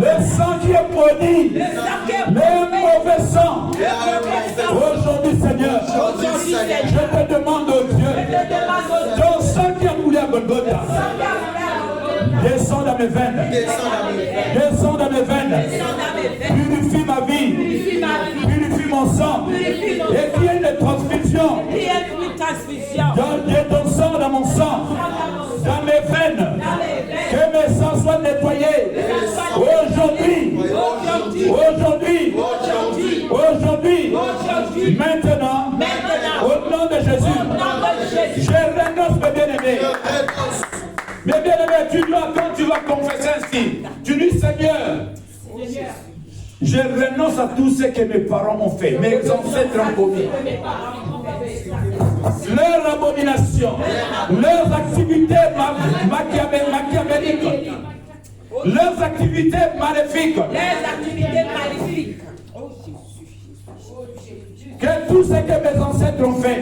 Le sang qui est maudit. Le mauvais sang. Aujourd'hui, Seigneur, je te demande, oh Dieu, ton sang qui a coulé à Golgotha, descends dans mes veines. Descends dans mes veines. Purifie ma vie. Purifie mon sang. Et qu'il y ait une transfusion. Donne ton sang dans mon sang. Dans mes veines. Que mes sangs soient nettoyés. Aujourd'hui. Maintenant. Au nom de Jésus. Je renonce, mes bien-aimés. Mais bien aimé, quand tu vas confesser ainsi, tu dis Seigneur, je renonce à tout ce que mes parents ont fait, mes ancêtres ont commis. Leur abomination, leurs activités machiavéliques, leurs activités maléfiques. Que tout ce que mes ancêtres ont fait,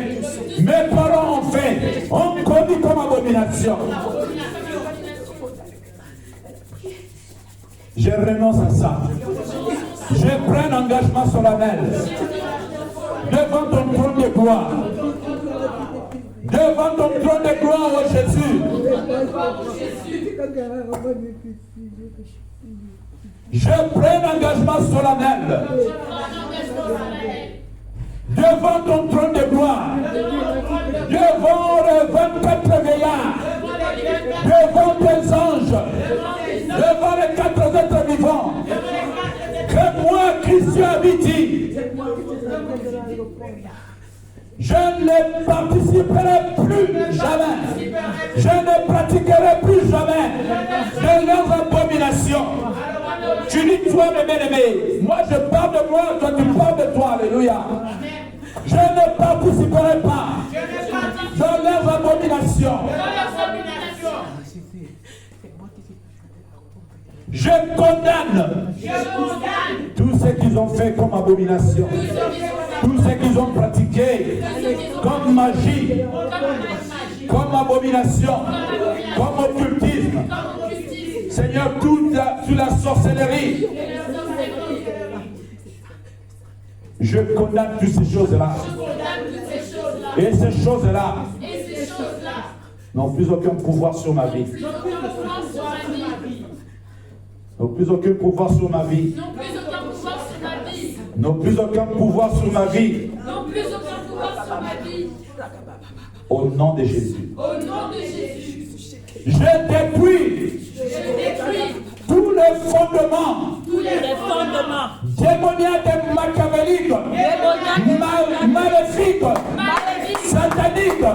mes parents ont fait, ont commis comme abomination. Je renonce à ça. Je prends un engagement solennel devant ton trône de gloire. Devant ton trône de gloire, oh Jésus. Je prends un engagement solennel devant ton trône de gloire, devant les 24 veillards, devant tes anges, devant les 4 êtres vivants, que moi, Christian Abiti, je ne participerai plus jamais, je ne pratiquerai plus jamais de leurs abominations. Tu dis toi, mes bien-aimés, moi je parle de moi, toi tu parles de toi, alléluia. Je ne participerai pas dans leurs abominations. Je condamne tout ce qu'ils ont fait comme abomination, tout ce qu'ils ont pratiqué comme magie, comme abomination, comme occultisme. Seigneur, toute la sorcellerie. Je condamne toutes ces choses-là. Et ces choses-là n'ont plus aucun pouvoir sur ma vie. N'ont plus aucun pouvoir sur ma vie. N'ont plus aucun pouvoir sur ma vie. Au nom de Jésus. Je détruis tous les fondements démoniaques et machiavéliques, maléfiques, sataniques.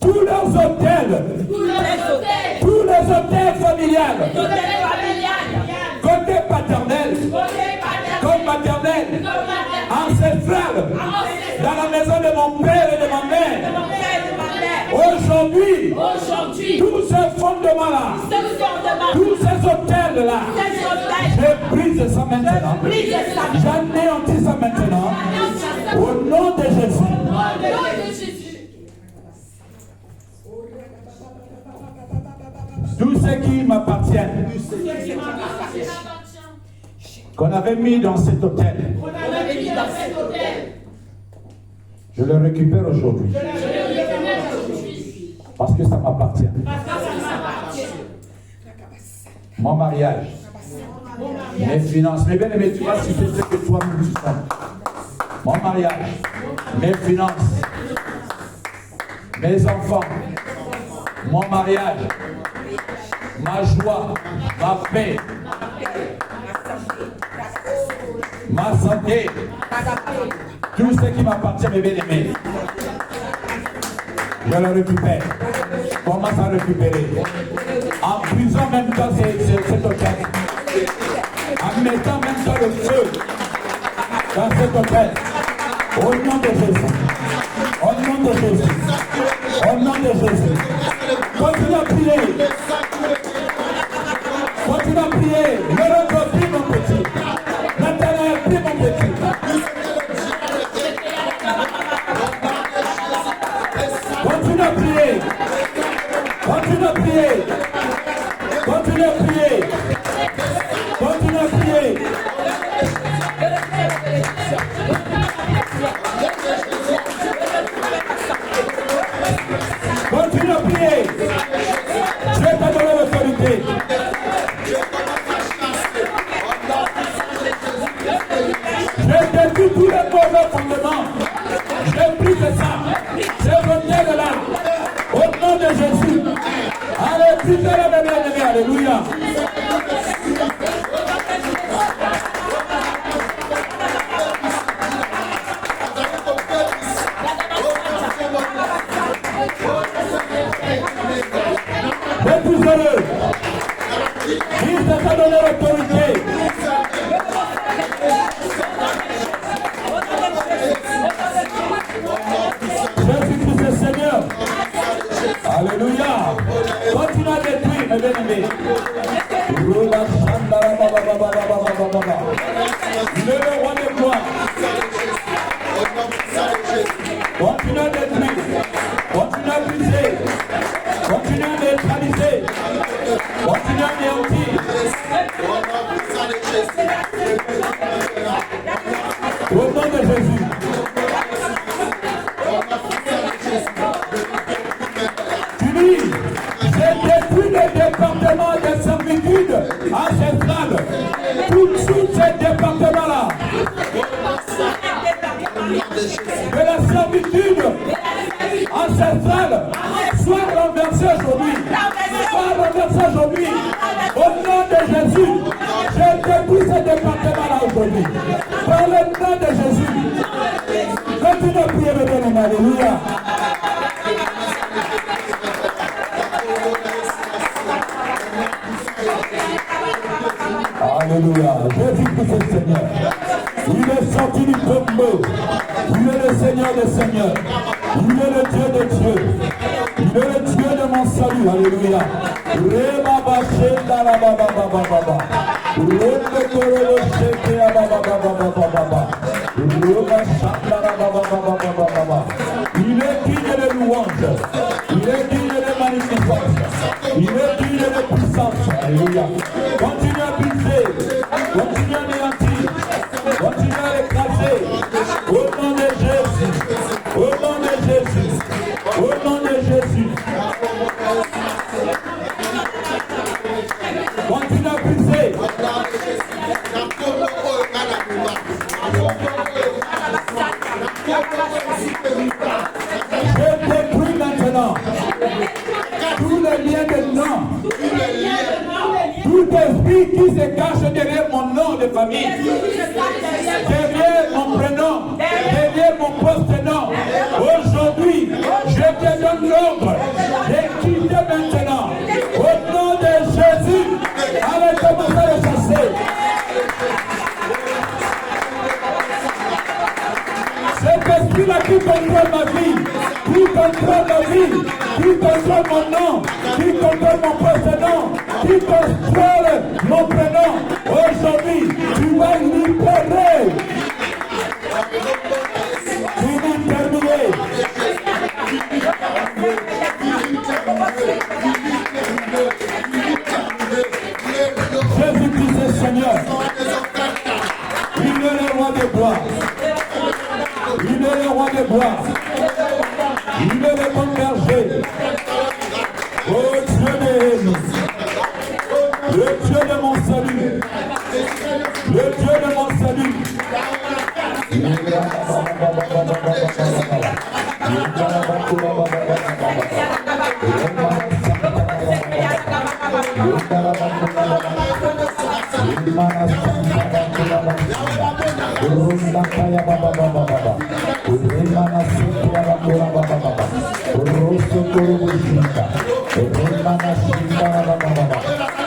Tous leurs hôtels, tous les hôtels familiales, côté paternel, comme maternel, ancestral, dans la maison de mon père et de ma mère. Aujourd'hui, tous ces fondements-là, tous ces hôtels-là, je brise ça maintenant. J'anéantis ça maintenant. Au nom de Jésus. Tout ce qui m'appartient, qu'on avait mis dans cet hôtel, je le récupère aujourd'hui. Parce que ça m'appartient. Mon mariage, mes finances, mes bien-aimés, tu vois si c'est ce que toi-même tu sens. Mon mariage, mes finances, mes enfants, mon mariage, ma joie, ma paix, ma santé, Tout ce qui m'appartient, mes bien-aimés, je le récupère. Commence à récupérer. En brisant même temps cet hôtel. En mettant même temps le feu dans cet hôtel. Au nom de Jésus. Au nom de Jésus. Au nom de Jésus. Continue à prier. Continue à prier. Le prie mon petit. Nathanaël, prie mon petit. Continue à prier. Continue à prier. Continue à prier. Continue à prier. Continue à prier. Je vais te donner l'autorité. Je détruis tous les mauvais fondements. Je prie que ça. Je reviens de là. Au nom de Jésus. Allez, putain, la bien-aimée. Alléluia. Dépoussez-le. Il t'a donné l'autorité. Jésus-Christ est Seigneur. Alléluia. Continue à détruire, mes bien-aimés. Il est le roi des gloires. Continue à détruire. Continue à briser. Continue à neutraliser. Continue à anéantir. Au nom de Jésus. Tu dis, j'ai détruit les départements de servitude ancestrale. Tous ces départements-là. De la servitude ancestrale soit renversée aujourd'hui. Soit renversée aujourd'hui. Au nom de Jésus, je détruis ces départements-là aujourd'hui. Par le nom de Jésus. Continue à prier, mes bien-aimés. Alléluia. Alléluia. Jésus-Christ est Seigneur. Il est sorti du tombeau. Il est le Seigneur des Seigneurs. Il est le Dieu de Dieu. Il est le Dieu de mon salut. Alléluia. Reba shenda la baba baba baba. Reba koro sheke ya baba baba baba baba. Reba shanda la baba baba baba baba. Il est digne de louange. Il est digne de magnificence. Il est digne de puissance. Alléluia. Continue à briser. Continue à anéantir. Continue à écraser. Au nom de Jésus. Au nom de Jésus. Au nom de Jésus. Continue à briser. Je détruis maintenant tous les liens de nom. Tout esprit qui se cache derrière mon nom de famille, derrière mon prénom, derrière mon poste-nom. Aujourd'hui, je te donne l'ordre de quitter maintenant. Au nom de Jésus, allez commencer à le chasser. Cet esprit-là qui contrôle ma vie, qui contrôle ma vie, qui contrôle mon nom, qui contrôle mon poste-nom, qui contrôle mon prénom, aujourd'hui, tu vas libérer. Tu vas terminer. Jésus-Christ est Seigneur. Il est le roi des gloires. Il est le roi des gloires. Il est le bon berger. Oh Dieu de nous. Le Dieu de mon salut. Le Dieu de mon salut.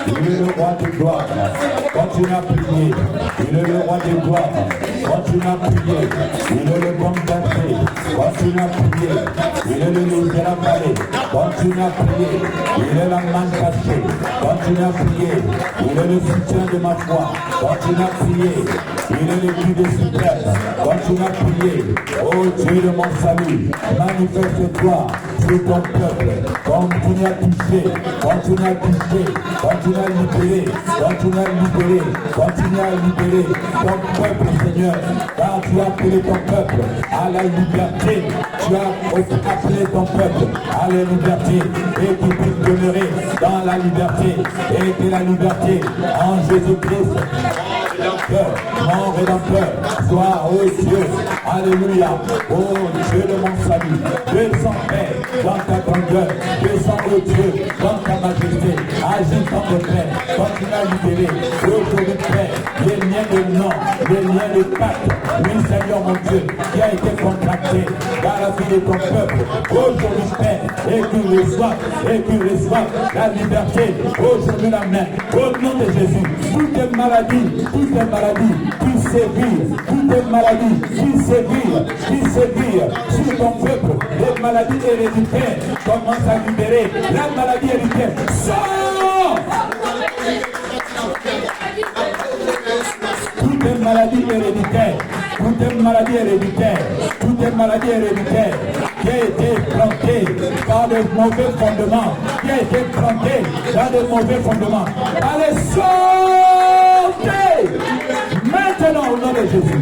Il est le roi de gloire. Continue à prier. Il est le roi de gloire. Continue à prier. Il est le bon berger. Continue à prier. Il est le misérable. Continue à prier. Il est la main cachée. Continue à prier. Il est le soutien de ma foi. Continue à prier. Il est le Dieu des suprêmes. Continue à prier. Oh Dieu de mon salut, manifeste-toi sur ton peuple. Continue à toucher. Continue à toucher. Continue à libérer. Continue à libérer. Continue à libérer ton peuple, Seigneur. Car tu as appelé ton peuple à la liberté. Tu as appelé ton peuple à la liberté. Et qu'il puisse demeurer dans la liberté. Et que la liberté en Jésus-Christ, mon rédempteur, soit, oh Dieu, alléluia, oh Dieu de mon salut, descends paix dans ta grandeur, descends, oh Dieu, dans ta majesté, agis dans ton paix, continue à libérer, aujourd'hui paix, les liens de nom, les liens de pacte, oui Seigneur mon Dieu, qui a été contracté dans la vie de ton peuple, aujourd'hui paix, et qu'il reçoive la liberté, aujourd'hui la main, au nom de Jésus, toutes les maladies, puisse sévir, toutes les maladies, puisse sévir sur ton peuple, les maladies héréditaires, commence à libérer la maladie héréditaire. Sors! Toutes les maladies héréditaires, qui a été plantée par de mauvais fondements, allez, sortez maintenant au nom de Jésus.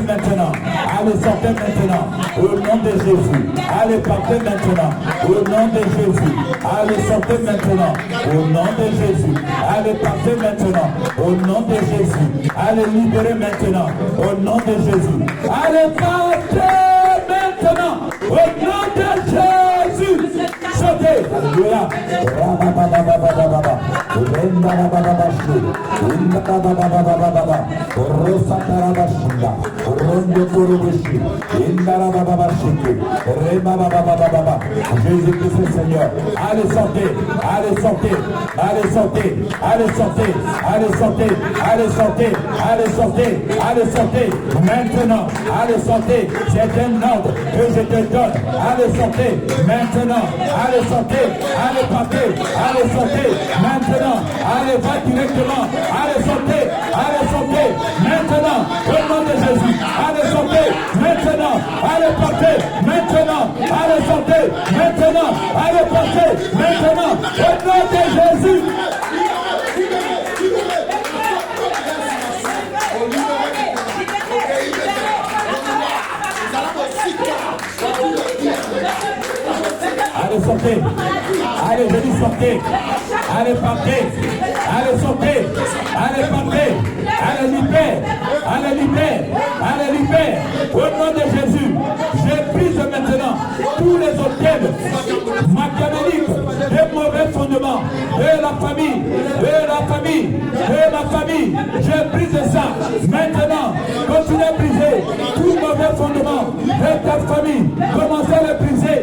Maintenant, allez, sortez maintenant. Au nom de Jésus. Allez, partez maintenant. Au nom de Jésus. Allez, sortez maintenant. Au nom de Jésus. Allez, partez maintenant. Au nom de Jésus. Allez, libérez maintenant. Au nom de Jésus. Allez, partez maintenant. Au nom de Jésus. Sortez. Alléluia. Jésus-Christ Seigneur, allez sortez maintenant, allez sortez, c'est un ordre que je te donne, allez sortez maintenant, allez sortez, allez partez, allez sortez maintenant, allez va directement, allez sortez maintenant, au nom de Jésus, allez sortez maintenant, allez partez maintenant, allez sortez maintenant, allez partez maintenant, au nom de Jésus. Allez sortez, allez je dis sortez, allez partez, allez sortez, allez partez, allez libérez, au nom de Jésus, je brise maintenant tous les hôtels machiavéliques, les mauvais fondements de la famille, je brise ça maintenant, continuez à briser tout mauvais fondement de ta famille, commencez à le briser,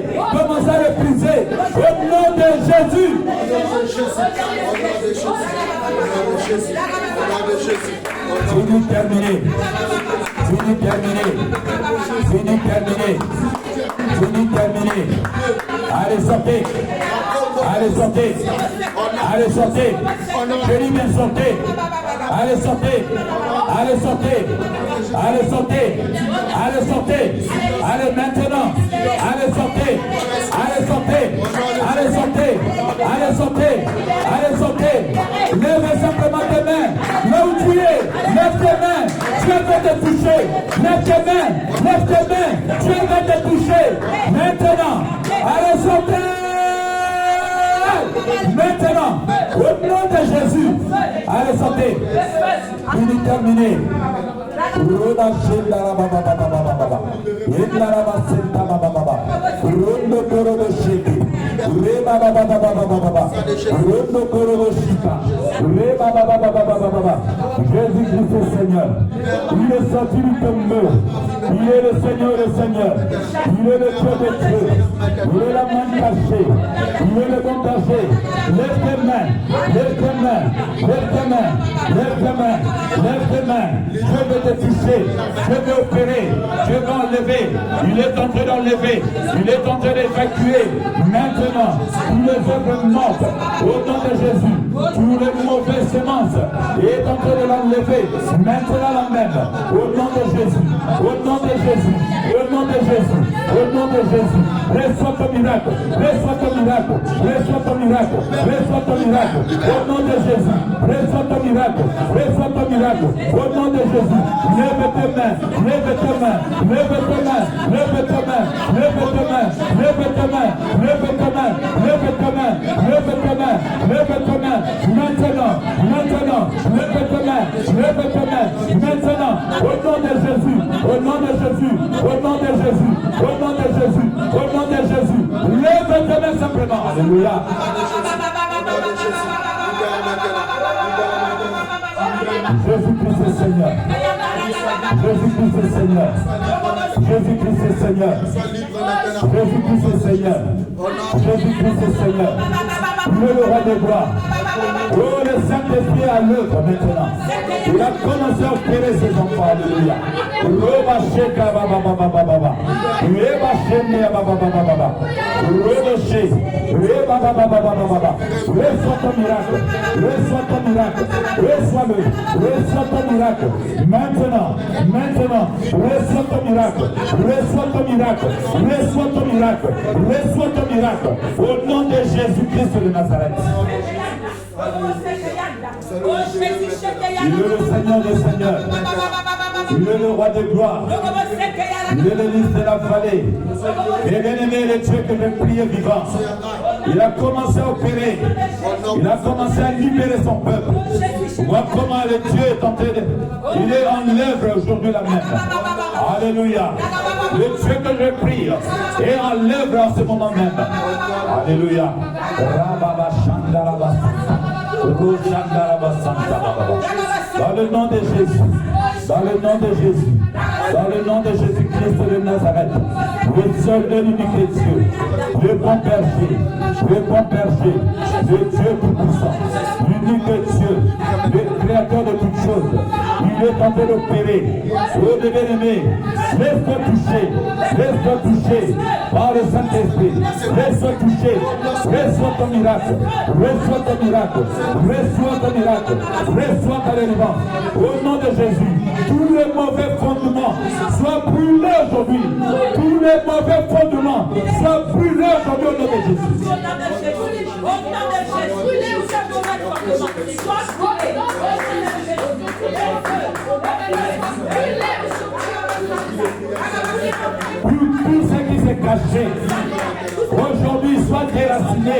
au nom de Jésus. Fini terminé. Allez sortez. Je dis bien sortez. Allez sortez. Allez maintenant. Allez sortez. Lève simplement tes mains. Là où tu es, lève tes mains. Dieu va te toucher. Lève tes mains. Dieu va te toucher. Maintenant. Allez sortez. Maintenant. Au nom de Jésus. Allez sortez. Fini terminé. Jésus-Christ Seigneur, il est sorti du tombeau Il est le Seigneur des Seigneurs. Il est le Dieu des dieux. Il est la main cachée. Il est le bon danger. Lève tes mains. Lève tes mains. Lève tes mains. Lève tes mains. Lève tes mains. Je vais te toucher. Je vais opérer. Je vais enlever. Il est en train d'enlever. Il est en train d'évacuer. Maintenant, tous les œuvres mortes, au nom de Jésus, tous les mauvaises semences, il est en train de l'enlever. Maintenant la même. Au nom de Jésus. Au nom de Jésus. Au nom de Jésus. Au nom de Jésus. Reçois ton miracle. Reçois ton miracle. Reçois ton miracle. Reçois ton miracle. Au nom de Jésus. Reçois ton miracle. Reçois ton miracle. Au nom de Jésus. Lève tes mains. Lève tes mains. Lève tes mains. Lève tes mains. Lève tes mains. Lève tes mains. Lève tes mains. Lève tes mains. Lève tes mains. Lève tes mains. Maintenant. Maintenant. Lève tes mains. Lève tes mains. Maintenant. Au nom de Jésus. Au nom de Jésus. Au nom de Jésus. Au nom de Jésus. Au nom de Jésus. Lève tes mains simplement. Alléluia. Jésus-Christ est Seigneur. Jésus-Christ est Seigneur. Jésus-Christ est Seigneur. Jésus-Christ est Seigneur. Jésus-Christ est Seigneur. Il est le roi des gloires. Oh, le Saint-Esprit est à l'œuvre maintenant. Il a commencé à opérer ses enfants. Alléluia. Roba sheka baba baba baba. Reba shene baba baba baba. Roba she. Reba baba baba baba. Reçois ton miracle. Reçois ton miracle. Reçois-le. Reçois ton miracle. Maintenant. Maintenant. Reçois ton miracle. Reçois ton miracle. Reçois ton miracle. Reçois ton miracle. Au nom de Jésus-Christ de Nazareth. Il est le Seigneur des Seigneurs. Il est le roi de gloire. Il est le lys de la vallée. Et bien aimé, le Dieu que j'ai prié vivant. Il a commencé à opérer. Il a commencé à libérer son peuple. Vois comment le Dieu est en train de... Il est en l'œuvre aujourd'hui la même. Alléluia. Le Dieu que je prie est en l'œuvre en ce moment même. Alléluia. Dans le nom de Jésus, dans le nom de Jésus, dans le nom de Jésus-Christ de Nazareth, le seul et l'unique Dieu, le bon berger, le bon berger, le Dieu tout-puissant, l'unique Dieu, le créateur de toutes choses, il est en train d'opérer. Oh bien-aimé, laisse-toi toucher par le Saint-Esprit, laisse-toi toucher, reçois ton miracle, reçois ton miracle, reçois ton miracle, reçois ta délivrance. Au nom de Jésus, tous les mauvais fondements soient brûlés aujourd'hui. Tous les mauvais fondements soient brûlés aujourd'hui au nom de Jésus. Au nom de Jésus. Au nom de Jésus. Brûlez ou ces mauvais fondements. Sois brûlés. Au nom de Jésus. Tout ce qui s'est caché, aujourd'hui soit déraciné.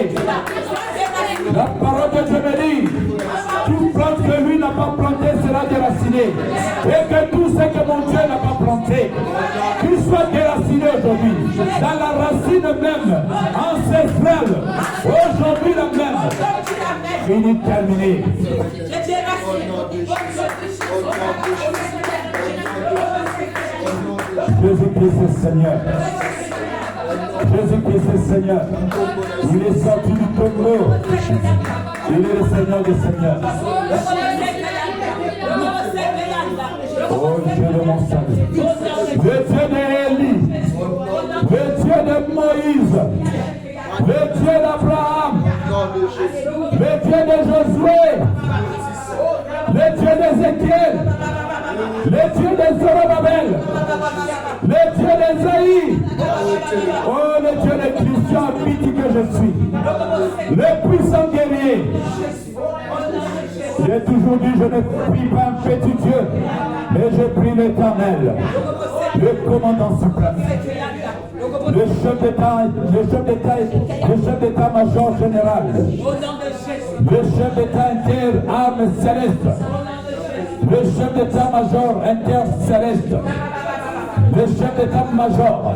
La parole de Dieu me dit, toute plante que lui n'a pas plantée sera déracinée. Et que tout ce que mon Dieu n'a pas planté, qu'il soit déraciné aujourd'hui. Dans la racine même, ancestrale, aujourd'hui la même. Fini, terminé. Jésus-Christ est Seigneur. Jésus-Christ est Seigneur. Il est sorti du tombeau. Il est le Seigneur des Seigneurs. Oh Dieu de mon salut. Le Dieu d'Élie. Le Dieu de Moïse. Le Dieu d'Abraham. Le Dieu de Josué. Le Dieu d'Ézéchiel. Le Dieu de Zorobabel. Le Dieu d'Ésaïe. Oh, le Dieu de Christian habite que je suis. Le puissant guerrier. J'ai toujours dit, je ne prie pas un petit Dieu, mais je prie l'Éternel, le commandant suprême, le chef d'état-major général, le chef d'état inter-armes céleste, le chef d'état-major inter-céleste, le chef d'état-major,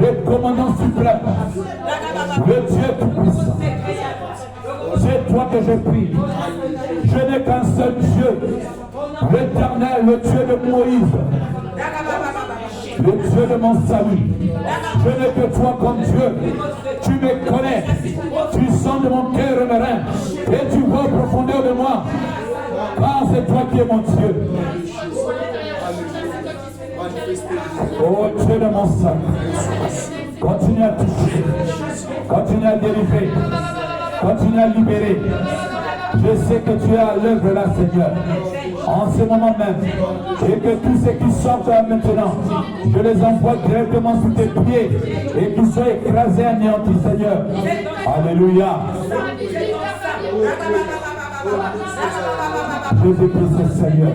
le commandant suprême, le Dieu tout-puissant. C'est toi que je prie. Je n'ai qu'un seul Dieu, l'Éternel, le Dieu de Moïse. le Dieu de mon salut. Je n'ai que toi comme Dieu. Tu me connais. Tu sens de mon cœur et mes reins. Et tu vois au profondeur de moi. Car c'est toi qui es mon Dieu. Oh Dieu de mon salut. Continue à toucher. Continue à délivrer. Continue à libérer. Je sais que tu es à l'œuvre là, Seigneur. En ce moment même, et que tous ceux qui sortent là maintenant, je les envoie directement sous tes pieds et qu'ils soient écrasés, anéantis, Seigneur. Alléluia. Jésus-Christ, Seigneur.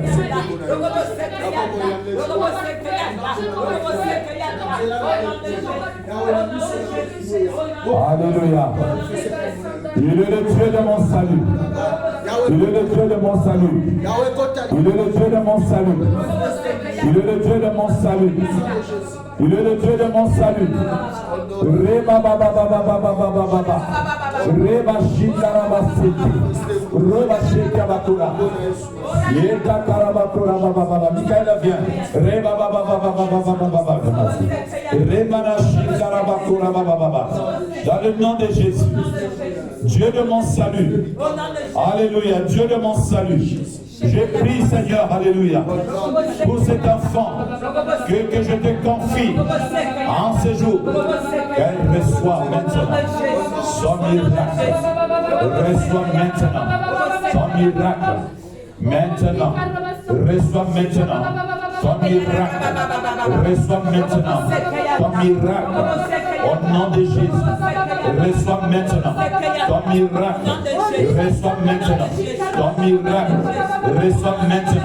Alléluia. Il est le Dieu de mon salut. Il est le Dieu de mon salut. Il est le Dieu de mon salut. Il est le Dieu de mon salut. Il est le Dieu de mon salut. Reba baba baba baba baba baba. Reba shikara basiti. Reba shikara bakura. Yeka karabakura baba baba. Michael vient. Reba baba baba baba baba baba. Reba na shikara bakura baba baba. Dans le nom de Jésus. Dieu de mon salut. Alléluia. Dieu de mon salut. Je prie, Seigneur, alléluia, pour cet enfant que je te confie en ce jour, qu'elle reçoit maintenant son miracle. Reçoit maintenant son miracle. Maintenant, reçoit maintenant son miracle. Reçoit maintenant ton miracle. Au nom de Jésus, reçois maintenant ton miracle. Reçois maintenant ton miracle. Reçois maintenant